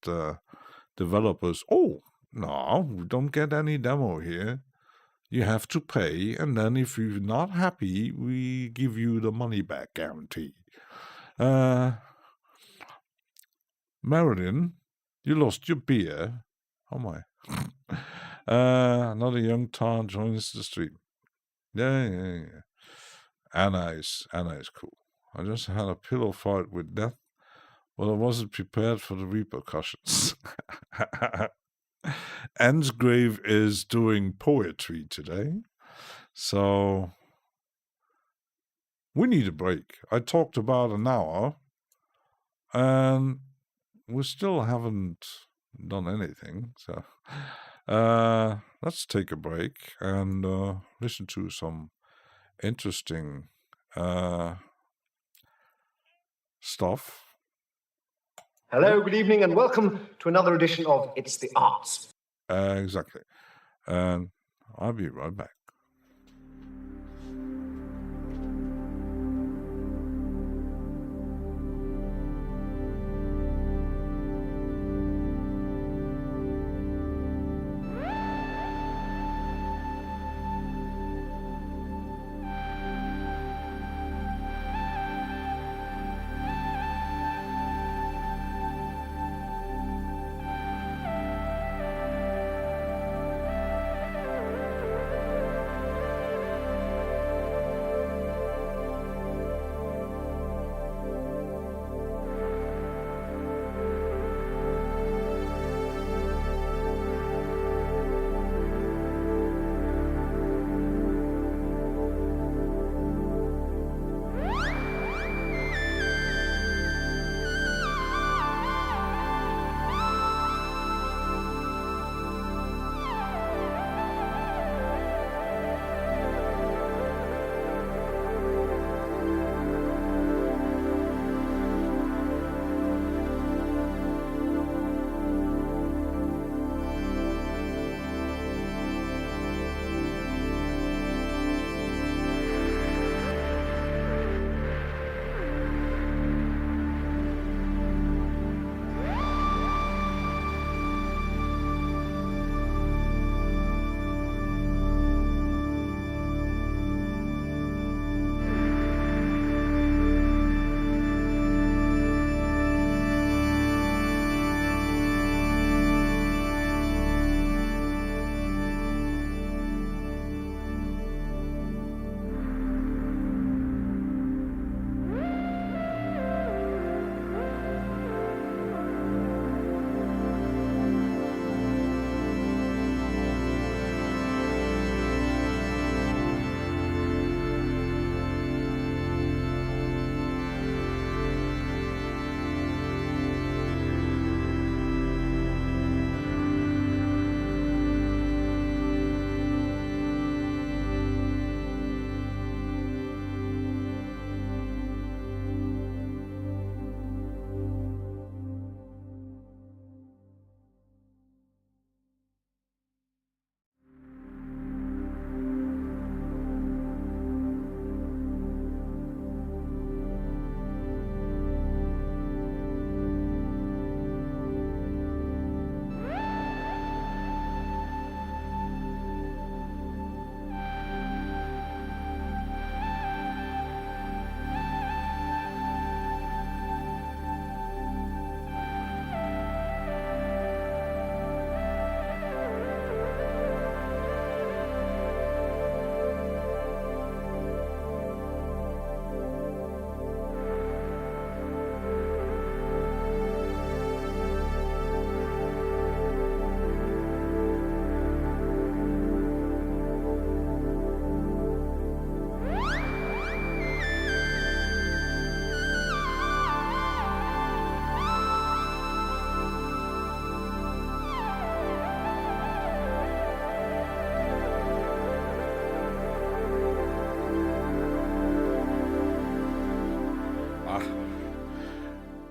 developers, oh, no, we don't get any demo here. You have to pay, and then if you're not happy, we give you the money back guarantee. Marilyn, you lost your beer. Oh my. Another young tar joins the stream. Yeah. Anna is cool. I just had a pillow fight with death, but I wasn't prepared for the repercussions. Anne's grave is doing poetry today, so we need a break. I talked about an hour, and we still haven't done anything. So let's take a break and listen to some interesting stuff. Hello, good evening, and welcome to another edition of It's the Arts. Exactly. And I'll be right back.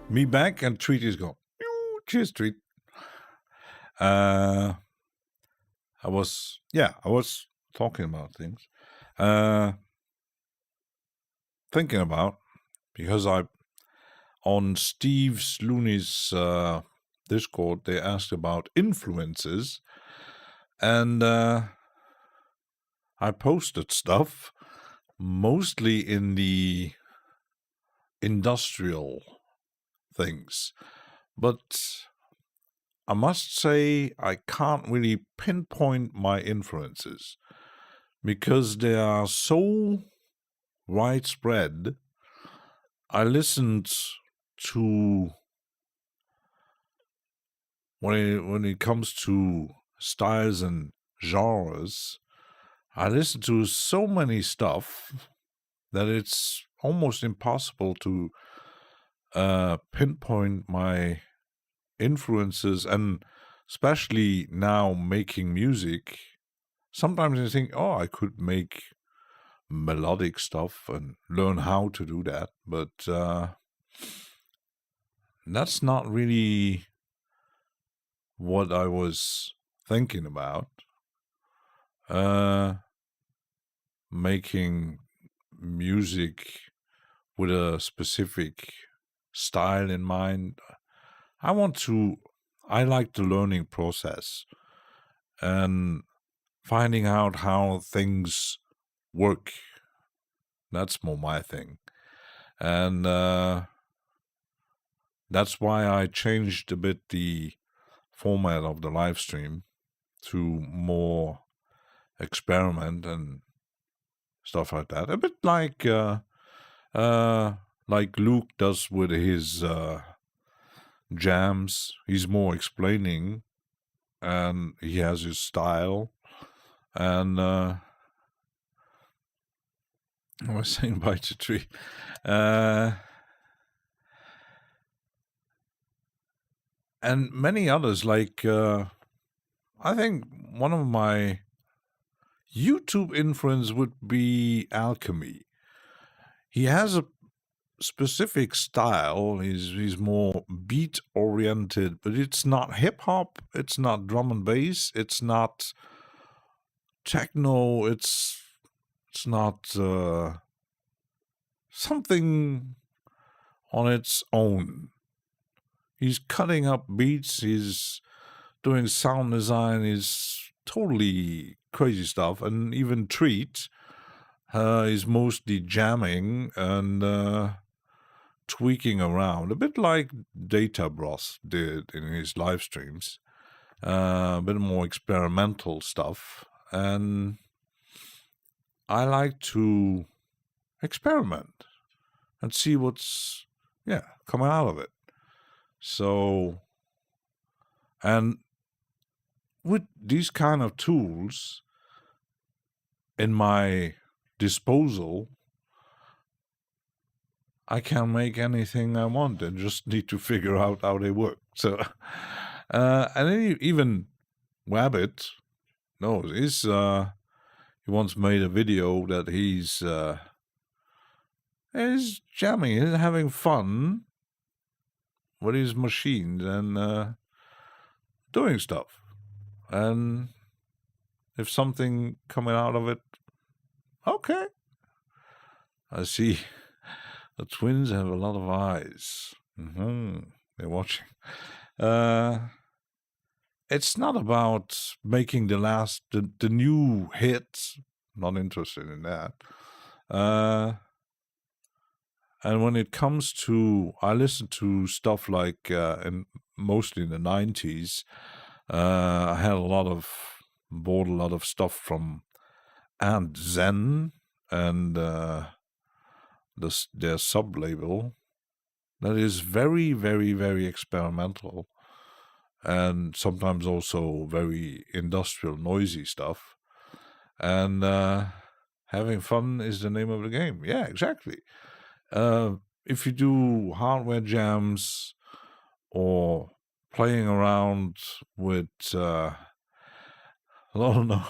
Me back and Treat is gone. Cheers, Treat. I was talking about things. Thinking about, because on Steve Looney's Discord, they asked about influences, and I posted stuff, mostly in the industrial things, but I must say I can't really pinpoint my influences because they are so widespread. I listened to, when it comes to styles and genres, I listen to so many stuff that it's almost impossible to pinpoint my influences. And especially now making music, sometimes I think, I could make melodic stuff and learn how to do that, but that's not really what I was thinking about. Making music with a specific style in mind. I like the learning process and finding out how things work. That's more my thing. And that's why I changed a bit the format of the live stream to more experiment and stuff like that. A bit like Luke does with his jams. He's more explaining, and he has his style. And I was saying bye to Tree. And many others, like I think one of my YouTube influence would be Alchemy. He has a specific style. He's more beat oriented, but it's not hip hop, it's not drum and bass, it's not techno, it's not something on its own. He's cutting up beats, he's doing sound design, he's totally crazy stuff. And even Treat is mostly jamming and tweaking around, a bit like Data Bros did in his live streams. A bit more experimental stuff. And I like to experiment and see what's coming out of it. So, and with these kind of tools in my disposal, I can make anything I want and just need to figure out how they work. So, and then even Wabbit knows. He once made a video that he's jamming, he's having fun with his machines and doing stuff. And if something coming out of it, okay. I see the twins have a lot of eyes. They're watching. It's not about making the new hit. Not interested in that. And when it comes to, I listen to stuff like, mostly in the 90s, I had bought a lot of stuff from Ant Zen and their sub-label that is very, very, very experimental and sometimes also very industrial, noisy stuff. And having fun is the name of the game. Yeah, exactly. If you do hardware jams or playing around with, I don't know,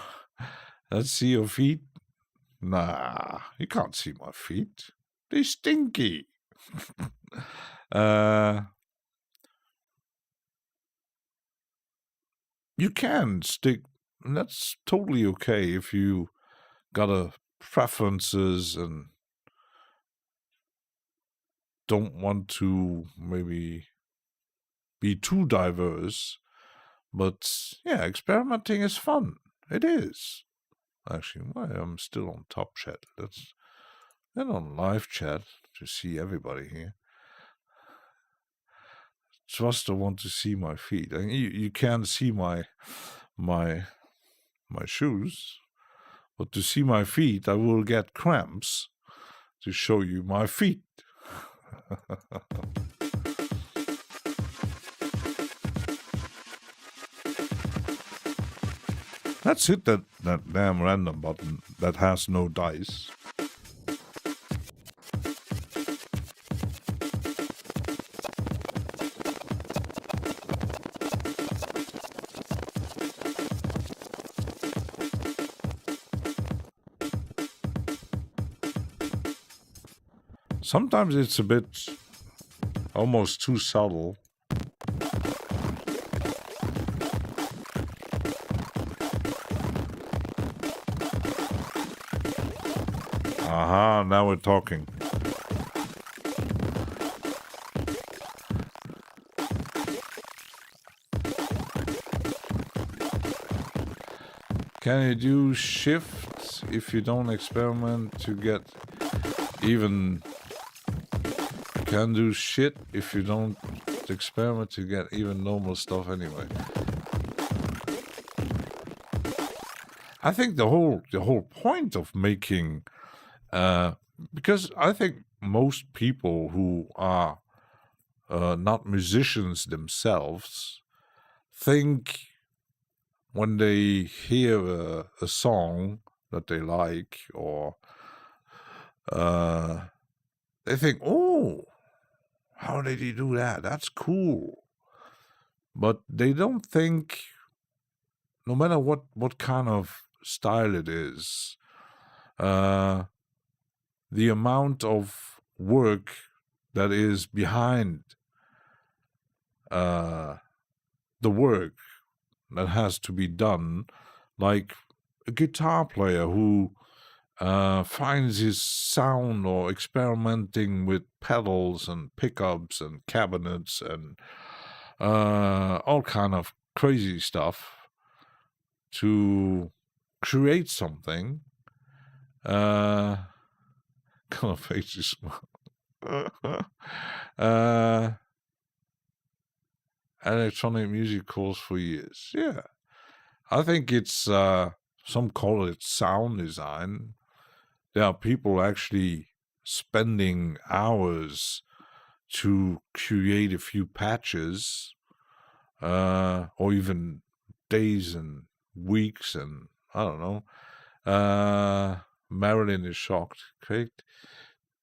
let's see your feet. Nah, you can't see my feet. They're stinky. You can stick, and that's totally okay if you got a preferences and don't want to maybe be too diverse. But yeah, experimenting is fun. It is. Actually, well, I'm still on top chat. Let's get on live chat to see everybody here. Twister want to see my feet. And you can't see my shoes, but to see my feet, I will get cramps to show you my feet. Let's hit that damn random button that has no dice. Sometimes it's a bit almost too subtle. Aha, now we're talking. Can you do shifts if you don't experiment to get even... Can do shit if you don't experiment to get even normal stuff anyway. I think the whole point of making... because I think most people who are not musicians themselves think when they hear a song that they like, or they think, oh, how did he do that? That's cool. But they don't think, no matter what kind of style it is, the amount of work that is behind the work that has to be done, like a guitar player who finds his sound or experimenting with pedals and pickups and cabinets and all kind of crazy stuff to create something. Kind of makes you smile. Electronic music course for years. Yeah. I think it's, some call it sound design. There are people actually spending hours to create a few patches, or even days and weeks, and I don't know. Marilyn is shocked. Craig,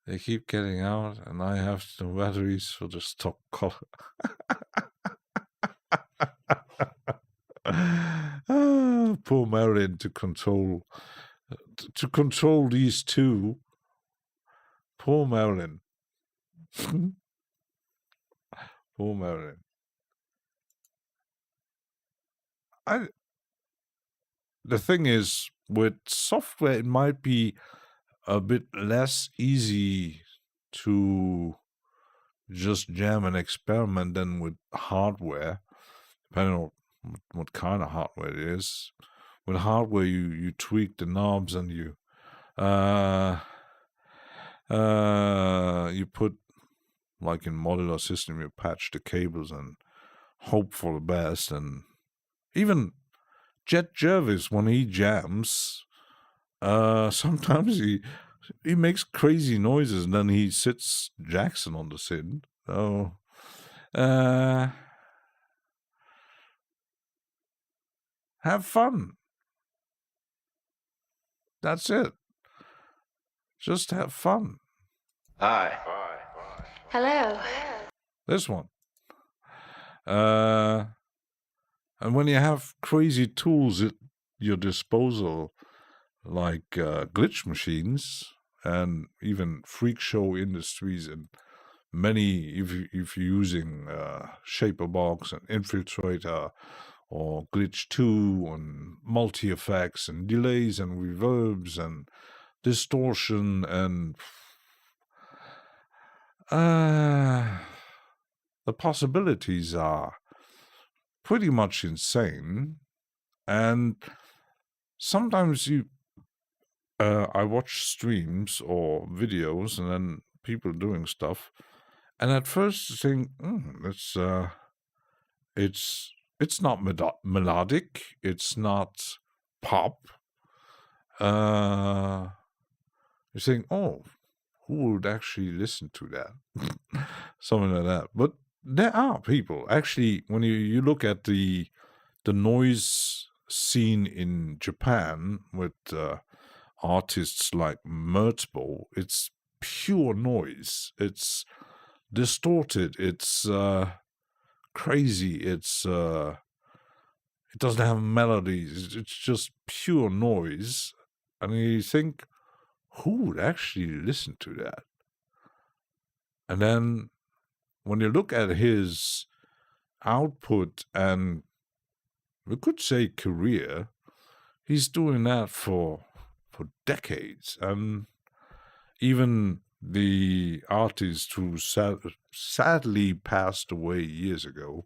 they keep getting out, and I have no batteries for the stock color. Poor Marilyn to control these two. Poor Marilyn. Poor Marilyn. The thing is, with software, it might be a bit less easy to just jam and experiment than with hardware, depending on what kind of hardware it is. With hardware, you tweak the knobs and you put, like in modular system, you patch the cables and hope for the best. And even Jet Jervis, when he jams, sometimes he makes crazy noises and then he sits Jackson on the synth. So, have fun. That's it. Just have fun. Hi. Hello. This one. And when you have crazy tools at your disposal, like glitch machines and even freak show industries and if you're using Shaperbox and Infiltrator or Glitch 2 and multi-effects and delays and reverbs and distortion and the possibilities are pretty much insane. And sometimes I watch streams or videos and then people doing stuff, and at first think, it's not melodic, it's not pop. You think, oh, who would actually listen to that? Something like that. But there are people. Actually, when you look at the noise scene in Japan with artists like Mertzbo, it's pure noise. It's distorted. It's crazy. It doesn't have melodies. It's just pure noise. And you think, who would actually listen to that? And then when you look at his output and we could say career, he's doing that for decades. And even the artist who sadly passed away years ago,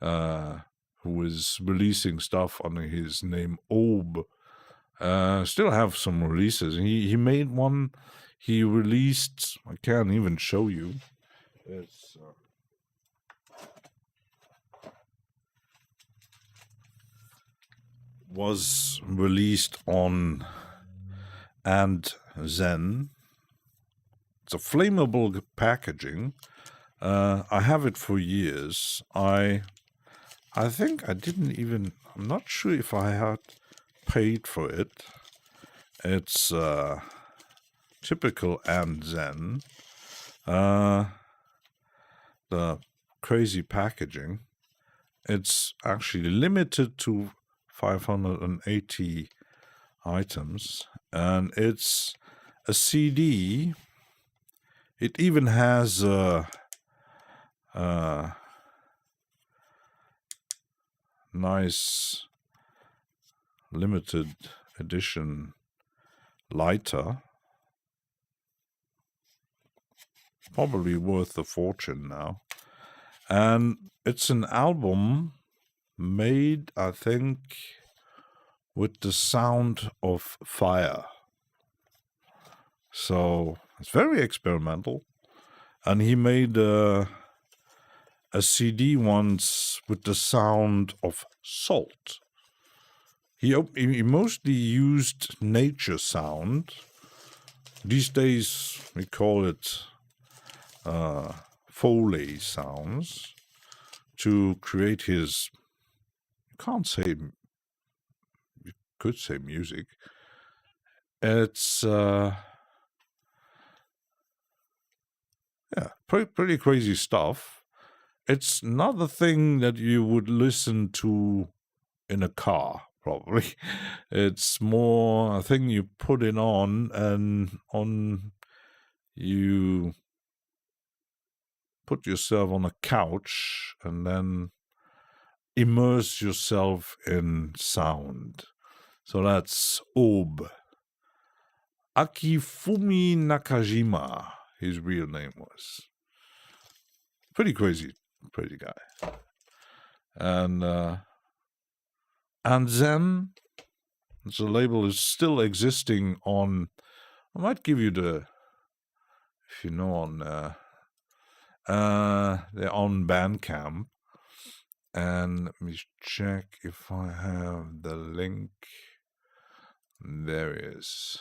who was releasing stuff under his name Ob, still have some releases. He made one. He released, I can't even show you. It's was released on and Zen. It's a flammable packaging. I have it for years. I think I didn't even. I'm not sure if I had paid for it. It's typical and Zen. The crazy packaging. It's actually limited to 580 items, and it's a CD. It even has a nice limited edition lighter. Probably worth a fortune now. And it's an album made, I think, with the sound of fire. So it's very experimental. And he made a CD once with the sound of salt. He mostly used nature sound. These days we call it Foley sounds to create his, you could say music. It's pretty crazy stuff. It's not the thing that you would listen to in a car, probably. It's more a thing you put it on and you put yourself on a couch and then immerse yourself in sound. So that's Ob. Akifumi Nakajima, his real name was. Pretty crazy guy. And Zen, the label is still existing on, I might give you the, if you know, on they're on Bandcamp. And let me check if I have the link. There it is.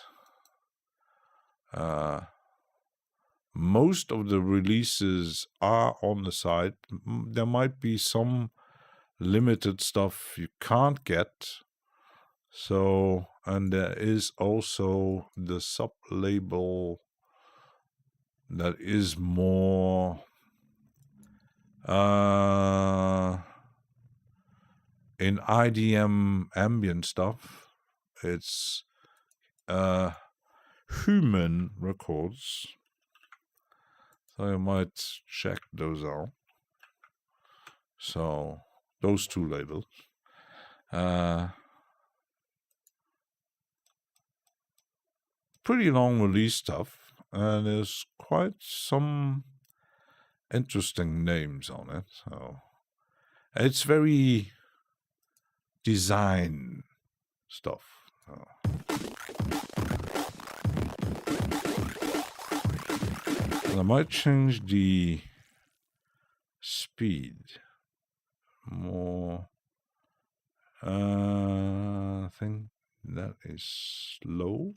Most of the releases are on the site. There might be some limited stuff you can't get. So, and there is also the sub-label that is more in IDM ambient stuff. It's Human Records. So you might check those out. So those two labels. Pretty long release stuff, and there's quite some interesting names on it. So it's very design stuff. And I might change the speed more. I think that is slow.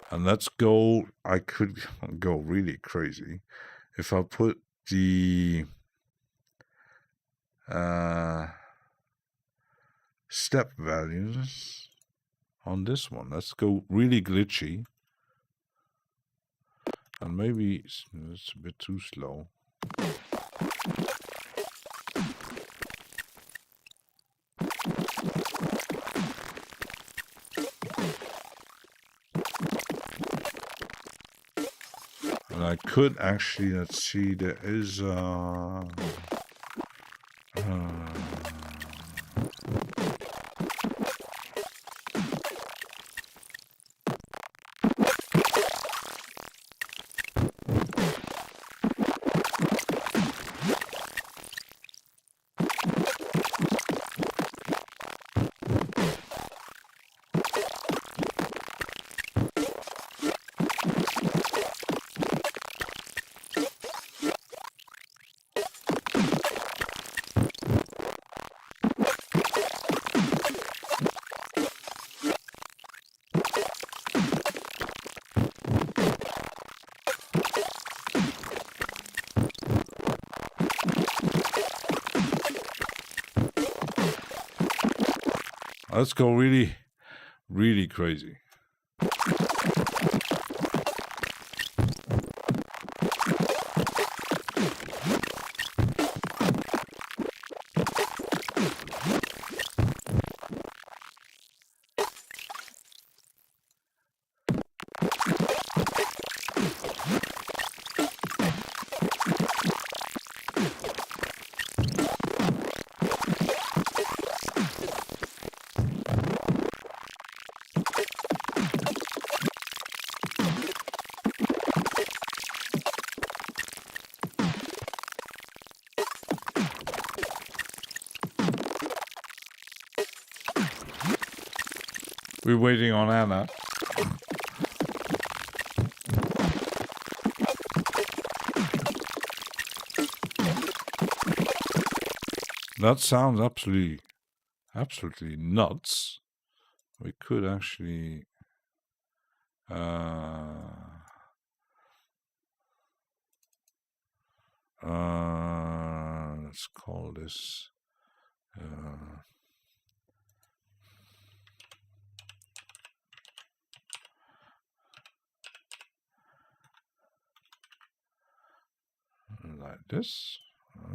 And let's go, I could go really crazy if I put the step values on this one. Let's go really glitchy. And maybe it's a bit too slow. And I could actually, let's see, there is let's go really, really crazy. We're waiting on Anna. That sounds absolutely nuts. We could actually let's call this like this.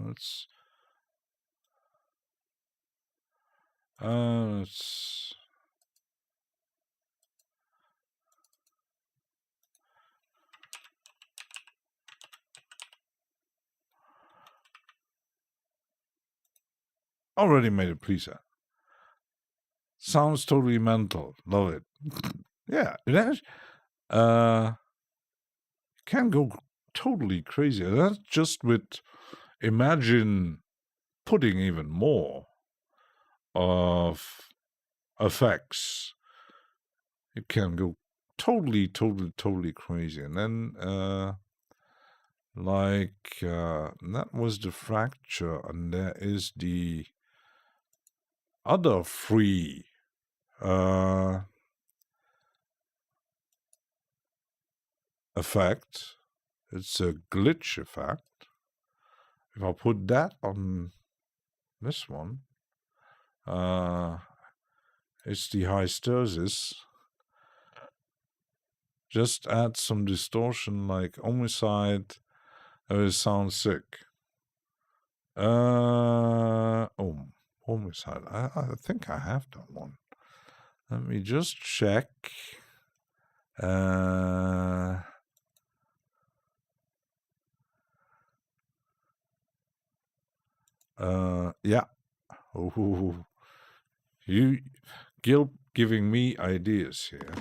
Let's already made a preset. Sounds totally mental. Love it. Yeah, it has. Can go totally crazy. That's just with, imagine putting even more of effects. It can go totally crazy. And then that was the fracture, and there is the other free effect. It's a glitch effect. If I put that on this one, it's the hysteresis. Just add some distortion like homicide. It sounds sick. Oh, Homicide. I think I have done one. Let me just check. Yeah. Ooh. You, Gil, giving me ideas here.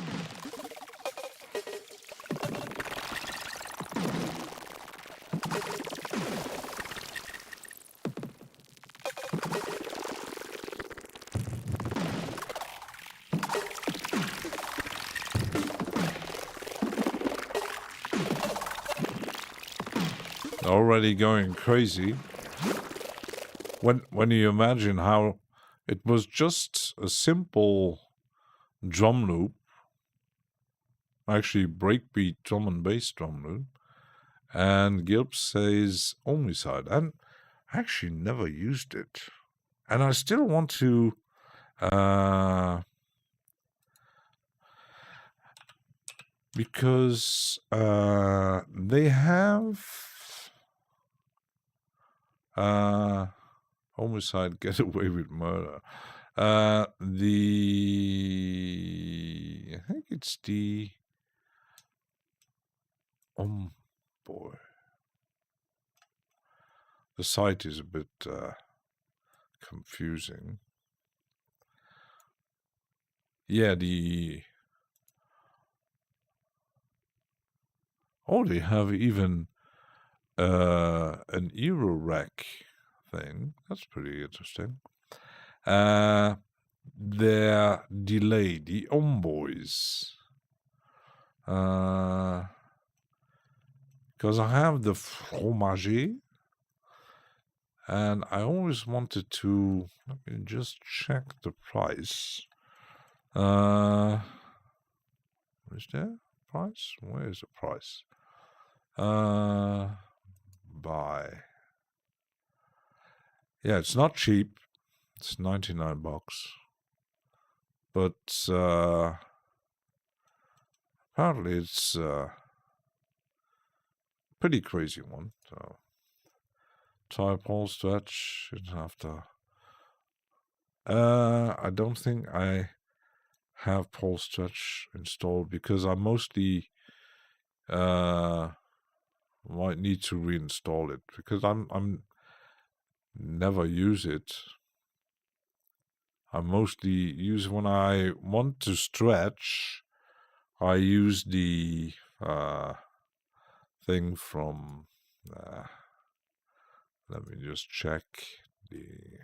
Already going crazy. When you imagine how it was just a simple drum loop, actually breakbeat drum and bass drum loop, and Gilb says homicide, and I actually never used it, and I still want to. Because they have homicide, get away with murder. I think it's the boy. The site is a bit confusing. Yeah, they have even an Euro rack thing. That's pretty interesting. Their delay, the boys. Because I have the fromage, and I always wanted to. Let me just check the price. Is there a price? Where is the price? Buy. Yeah, it's not cheap. It's $99. But apparently it's pretty crazy one. So type hole stretch. You'd have to. I don't think I have pole stretch installed because I mostly might need to reinstall it because I'm never use it. I mostly use when I want to stretch. I use the thing from. Let me just check the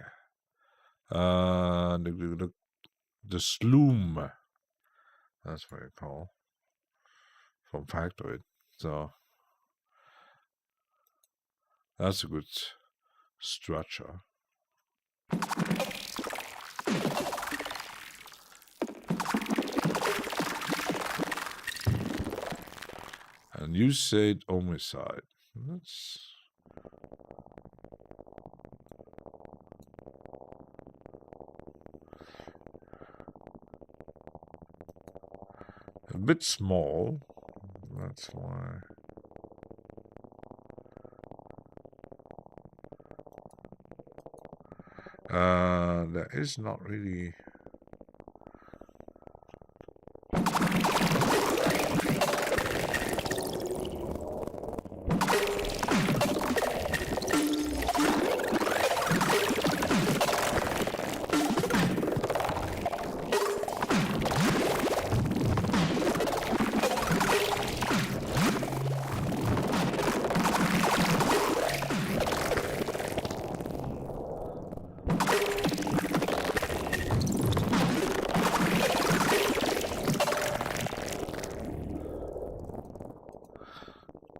Sloom. That's what you call from Factoid. So that's a good stretcher. And you said homicide. That's a bit small. That's why. There is not really.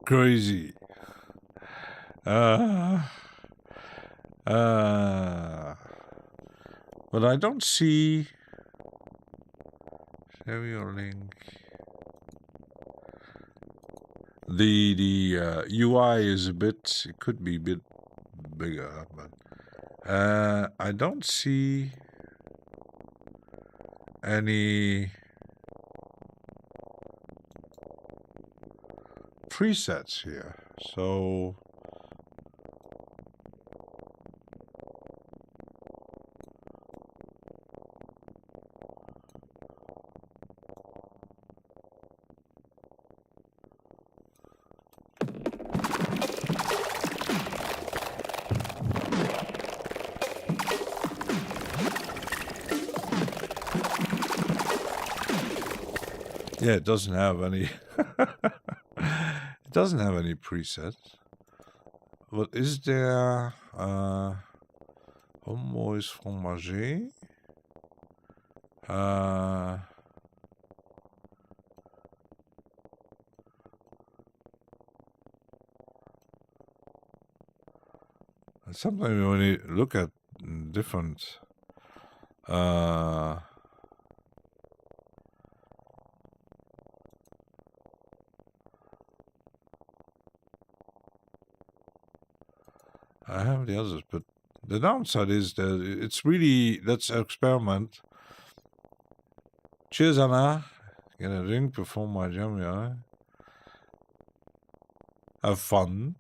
Crazy. But I don't see. Share your link. The UI is a bit. It could be a bit bigger, but I don't see any presets here. So Yeah, it doesn't have any. It doesn't have any presets. But is there Homois Fromager? Sometimes when you look at different I have the others, but the downside is that it's really, let's experiment. Cheers, Anna. Get a drink before my jam, yeah. Have fun.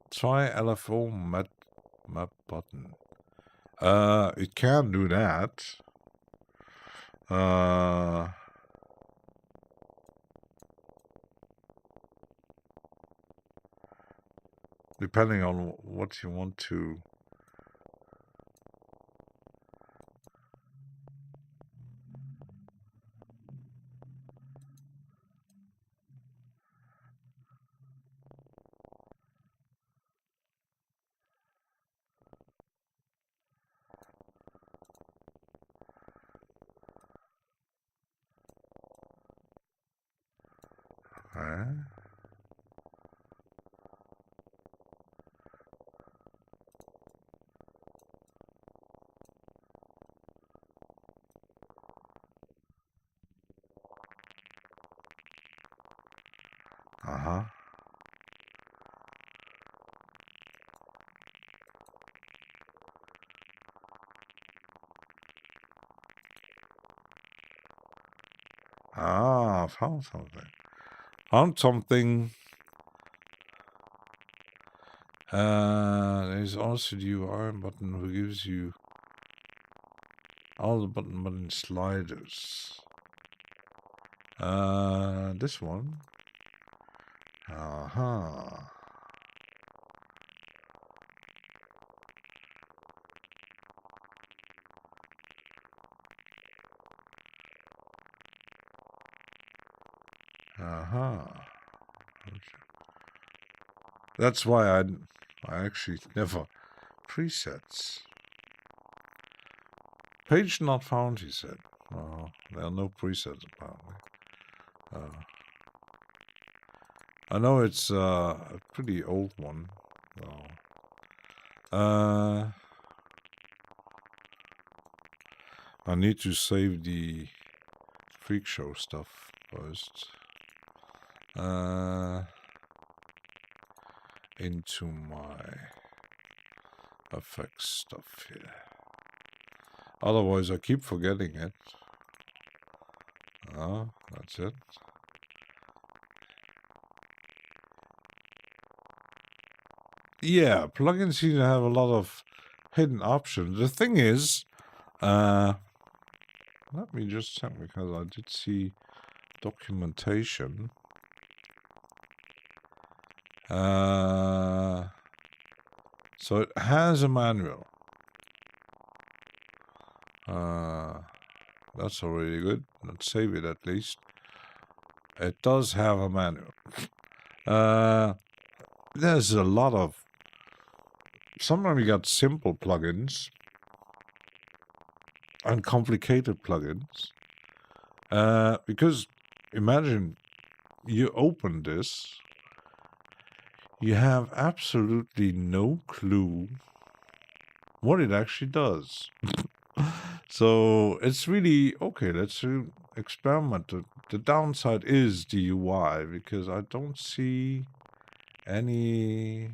Try LFO map button. It can do that. Depending on what you want to. Uh-huh. Found something. Found something. There's also the URL button who gives you all the button sliders. This one. Uh-huh. Uh-huh. That's why I actually never presets. Page not found, he said. There are no presets apparently. I know it's a pretty old one, though. I need to save the freak show stuff first. Into my effects stuff here. Otherwise, I keep forgetting it. That's it. Yeah, plugins seem to have a lot of hidden options. The thing is, let me just check because I did see documentation. So it has a manual. That's already good. Let's save it at least. It does have a manual. There's a lot of. Sometimes you got simple plugins and complicated plugins. Because imagine you open this, you have absolutely no clue what it actually does. So it's really okay. Let's experiment. The downside is the UI because I don't see any.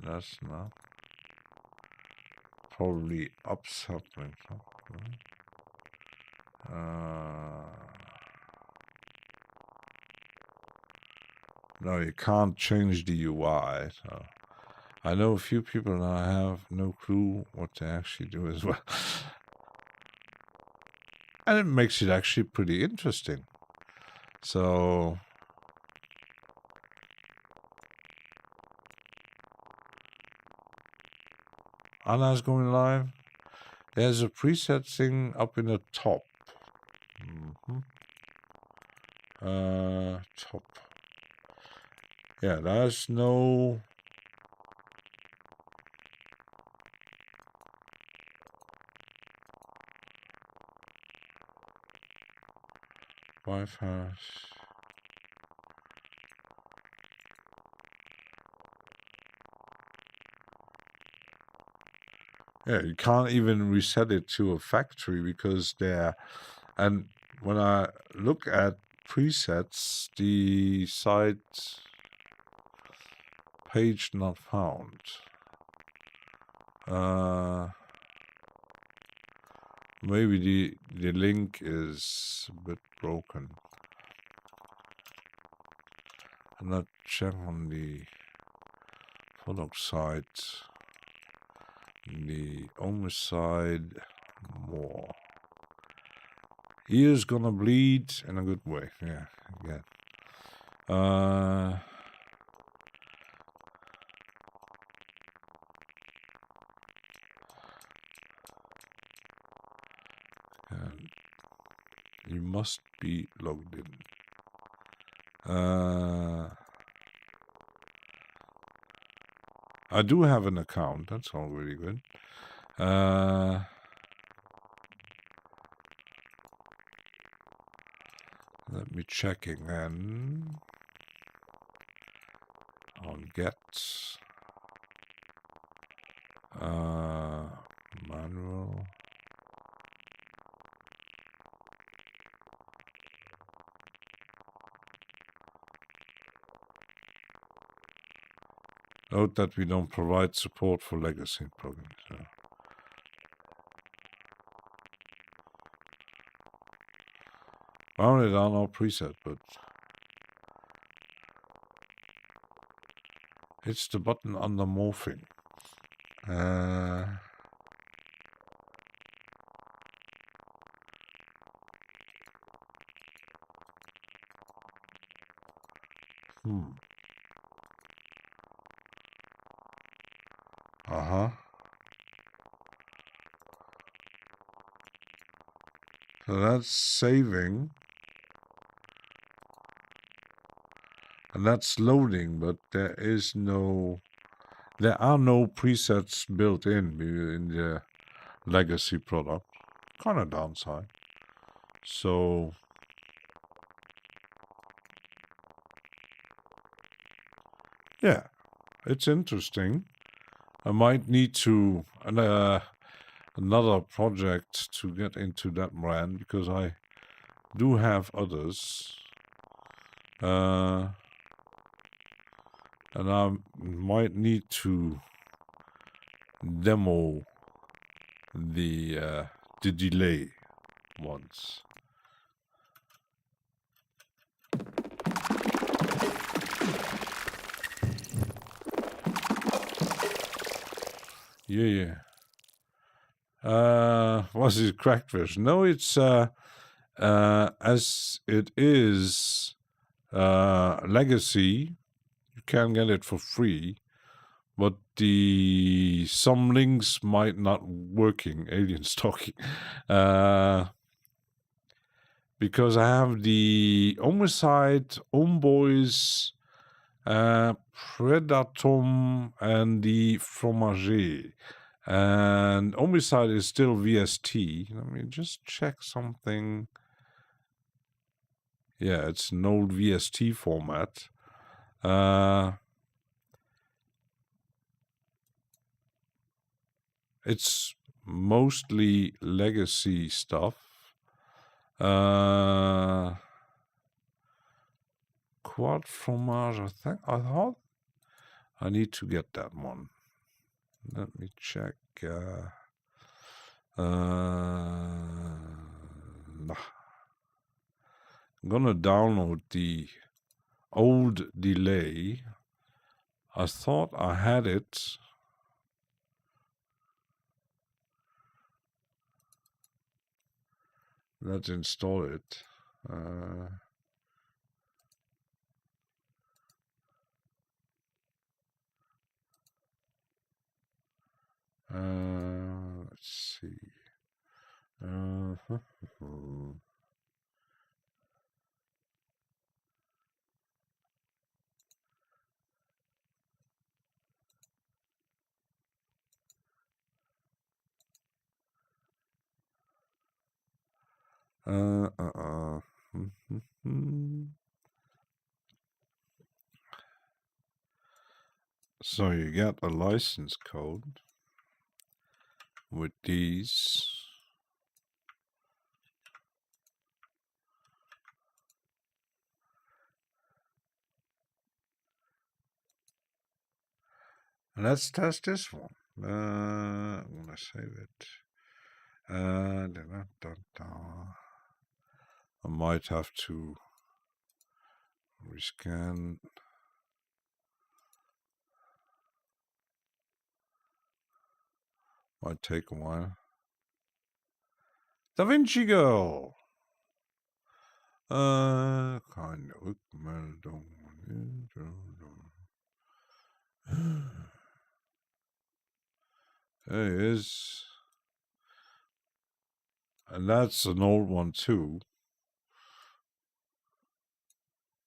That's not probably upsampling. No, you can't change the UI. So I know a few people that have no clue what they actually do as well. And it makes it actually pretty interesting. So Anna's going live. There's a preset thing up in the top. Top. Yeah, there's no... bypass. Yeah, you can't even reset it to a factory because there. And when I look at presets, the site page not found. Maybe the link is a bit broken. And let's check on the product site. The owner side more. Ears gonna bleed in a good way. Yeah, again. And you must be logged in. I do have an account. That's all really good. Let me check again. On get. Manual. Note that we don't provide support for legacy programs. So. Found it on our preset, but it's the button under morphing. So that's saving. And that's loading, but there are no presets built in the legacy product. Kind of downside. So yeah, it's interesting. I might need to another project to get into that brand because I do have others. And I might need to demo the delay once. Yeah. Was it cracked version? No, it's as it is legacy. You can get it for free, but some links might not working. Aliens talking, because I have the homicide, homeboys, predatum, and the fromager. And homicide is still VST. Let me just check something. Yeah, it's an old VST format. It's mostly legacy stuff. Quad fromage, I thought I need to get that one. Let me check. I'm gonna download the old delay. I thought I had it. Let's install it. Let's see. So you get a license code with these. Let's test this one. I'm gonna save it. I might have to rescan. Might take a while. Da Vinci Girl. Keine Rückmeldung. There he is. And that's an old one too.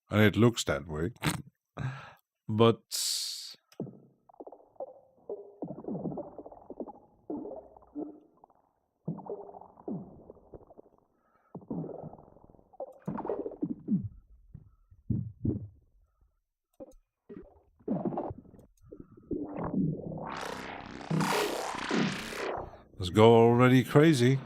And it looks that way. But let's go already crazy.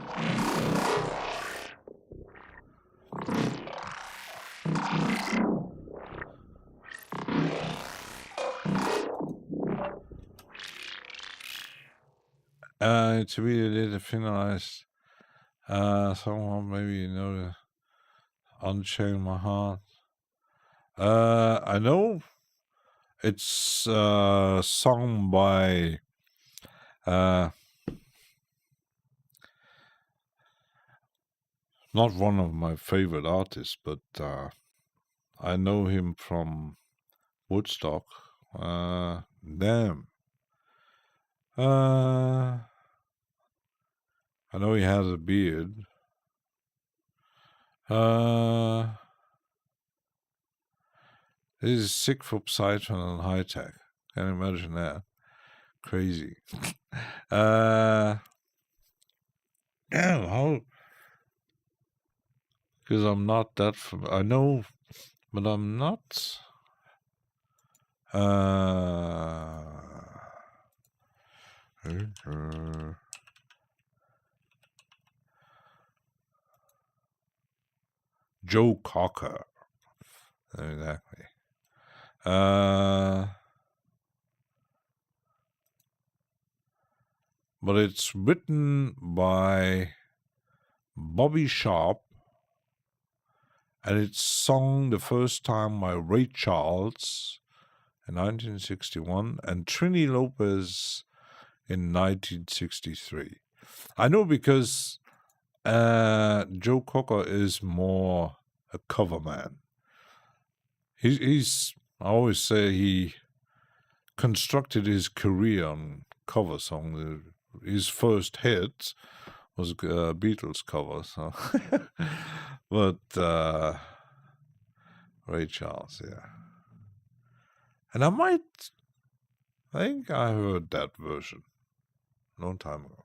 To be a little finalized. Someone maybe the Unchain My Heart. I know it's a song by not one of my favorite artists, but I know him from Woodstock. Damn. I know he has a beard. This is sick for Psytron and high tech. Can you imagine that? Crazy. Damn, how? Because I'm not that. I know, but I'm not. Joe Cocker. Exactly. But it's written by Bobby Sharp, and it's sung the first time by Ray Charles in 1961 and Trini Lopez in 1963. I know because Joe Cocker is more a cover man. He's I always say he constructed his career on cover songs. His first hit was a Beatles cover, so but Ray Charles, yeah. And I think I heard that version a long time ago.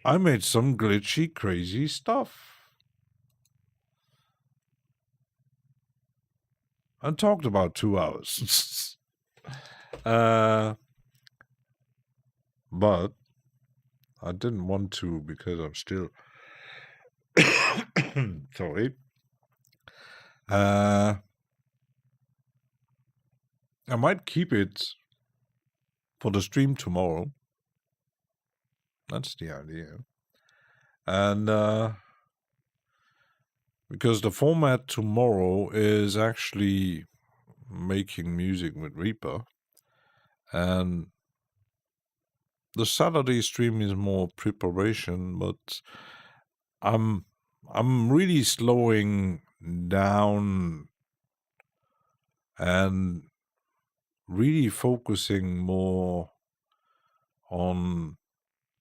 I made some glitchy, crazy stuff. I talked about 2 hours. But I didn't want to because I'm still sorry. I might keep it for the stream tomorrow. That's the idea. And because the format tomorrow is actually making music with Reaper, and the Saturday stream is more preparation, but I'm I'm really slowing down and really focusing more on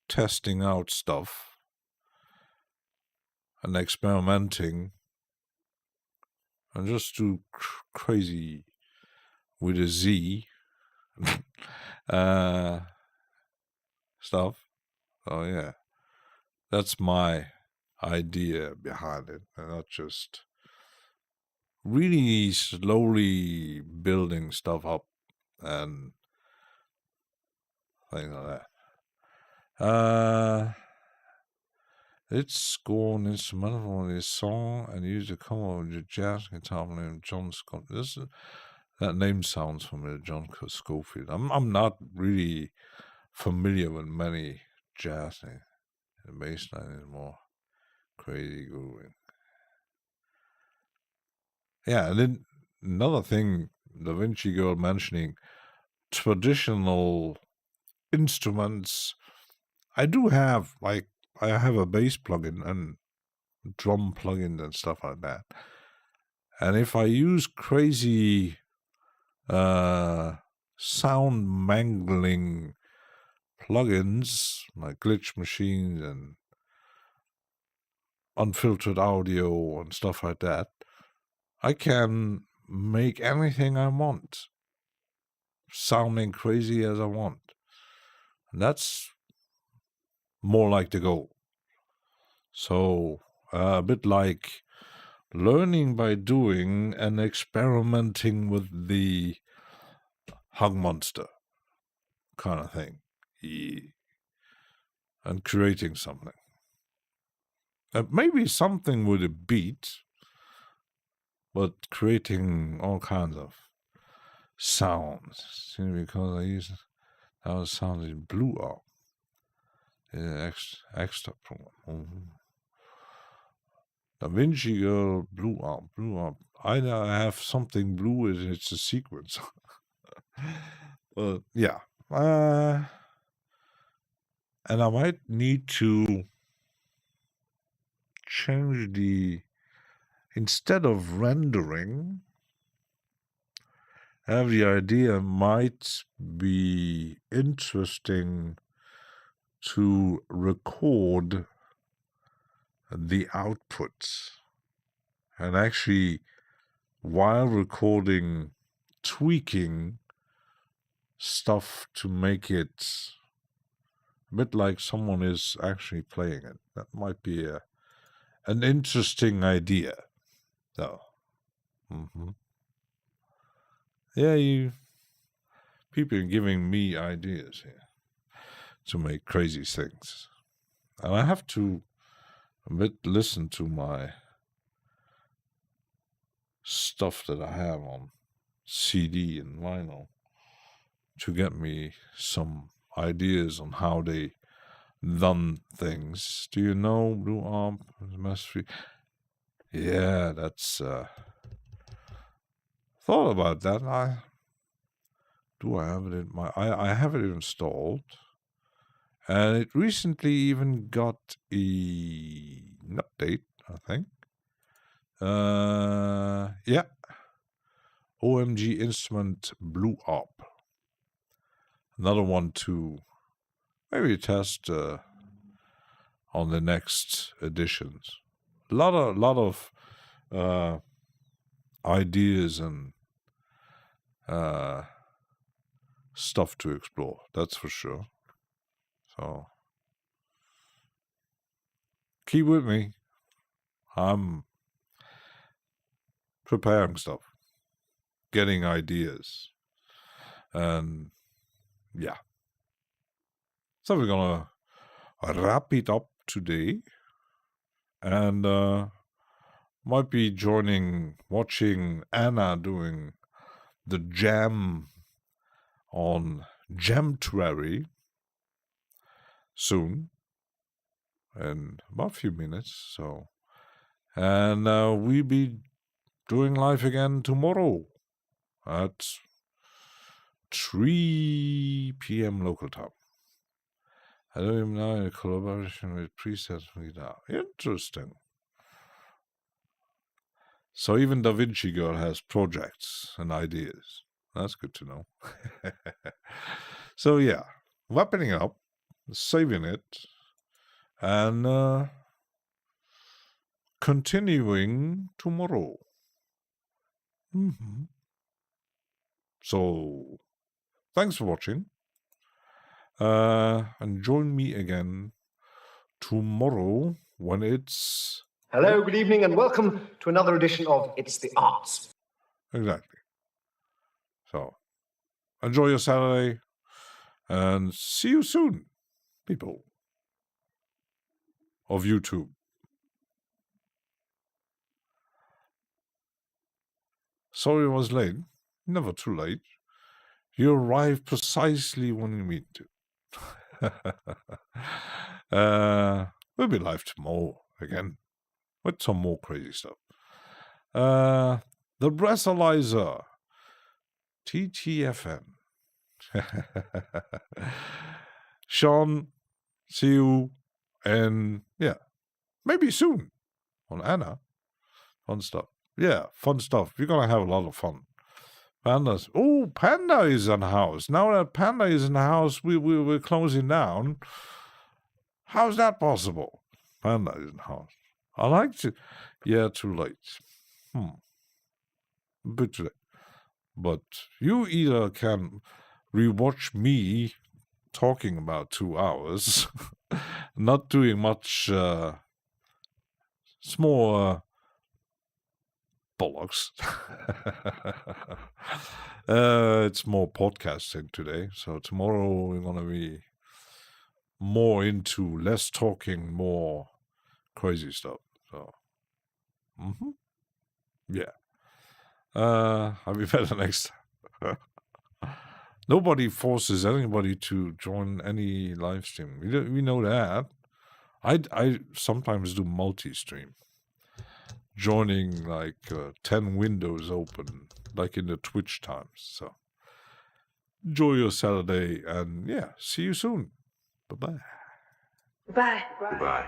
testing out stuff and experimenting and just do crazy with a Z stuff. Oh yeah, that's my idea behind it, and not just really slowly building stuff up and things like that. Let's go on instrumental on this song and use a cover of the jazz guitar named John Scott. That name sounds familiar, John Scofield. I'm not really familiar with many jazz names. The bass line is more crazy grooving. Yeah, and then another thing, Da Vinci Girl mentioning traditional instruments. I do have, like, I have a bass plugin and drum plugin and stuff like that. And if I use crazy sound mangling plugins like glitch machines and unfiltered audio and stuff like that, I can make anything I want, sounding crazy as I want. And that's more like the goal. So a bit like learning by doing and experimenting with the Huggmonster kind of thing. And creating something. Maybe something with a beat, but creating all kinds of sounds. See, because I use that sound in Blue Arc. Extra program. Da Vinci Girl, Blue Arc. Either I have something blue, it's a sequence. But yeah. And I might need to change instead of rendering, have the idea might be interesting to record the outputs and actually, while recording, tweaking stuff to make it a bit like someone is actually playing it. That might be an interesting idea, though. Yeah, people are giving me ideas here to make crazy things. And I have to a bit listen to my stuff that I have on CD and vinyl to get me some ideas on how they done things. Do you know Blue Arm Mastery? Yeah, that's thought about that. I have it in I have it installed, and it recently even got an update, I think. Yeah, OMG Instrument Blue Op. Another one to maybe test on the next editions. A lot of ideas and stuff to explore. That's for sure. So keep with me. I'm preparing stuff, getting ideas, and yeah. So we're gonna wrap it up today, and might be watching Anna doing the jam on Jamtuary soon, in about a few minutes. So, and we'll be doing live again tomorrow at 3 p.m. local time. I don't even know, in collaboration with presets with that. Interesting. So even Da Vinci Girl has projects and ideas. That's good to know. So yeah, wrapping up, saving it, and continuing tomorrow. So thanks for watching. And join me again tomorrow when it's... Hello, good evening, and welcome to another edition of It's the Arts. Exactly. So, enjoy your Saturday, and see you soon, people of YouTube. Sorry I was late. Never too late. You arrive precisely when you mean to. We'll be live tomorrow again with some more crazy stuff. The Breathalyzer. TTFM. Sean, see you, and yeah, maybe soon on Anna. Fun stuff. Yeah, fun stuff. We're gonna have a lot of fun. Pandas. Oh, Panda is in the house. Now that Panda is in the house, we're closing down. How's that possible? Panda is in the house. I like to... Yeah, too late. A bit too late. But you either can rewatch me talking about 2 hours, not doing much, it's more bollocks. It's more podcasting today. So tomorrow we're going to be more into less talking, more crazy stuff. So, yeah. I'll be better next time. Nobody forces anybody to join any live stream. We know that. I sometimes do multi-stream, joining like 10 windows open, like in the Twitch times. So enjoy your Saturday, and yeah, see you soon. Bye-bye. Bye. Goodbye.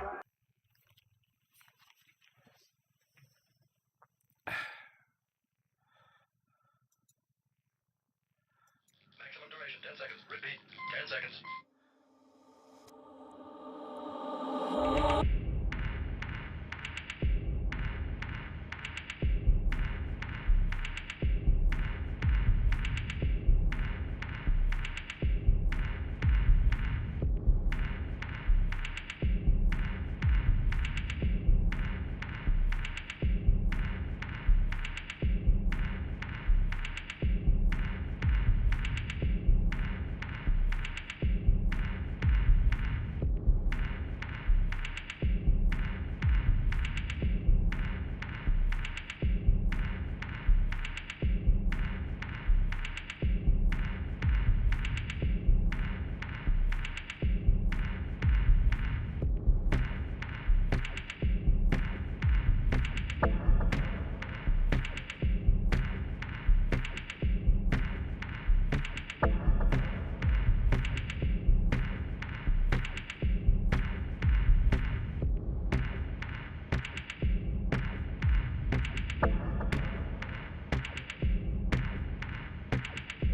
Maximum duration, 10 seconds. Repeat, 10 seconds.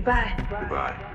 Bye. Goodbye.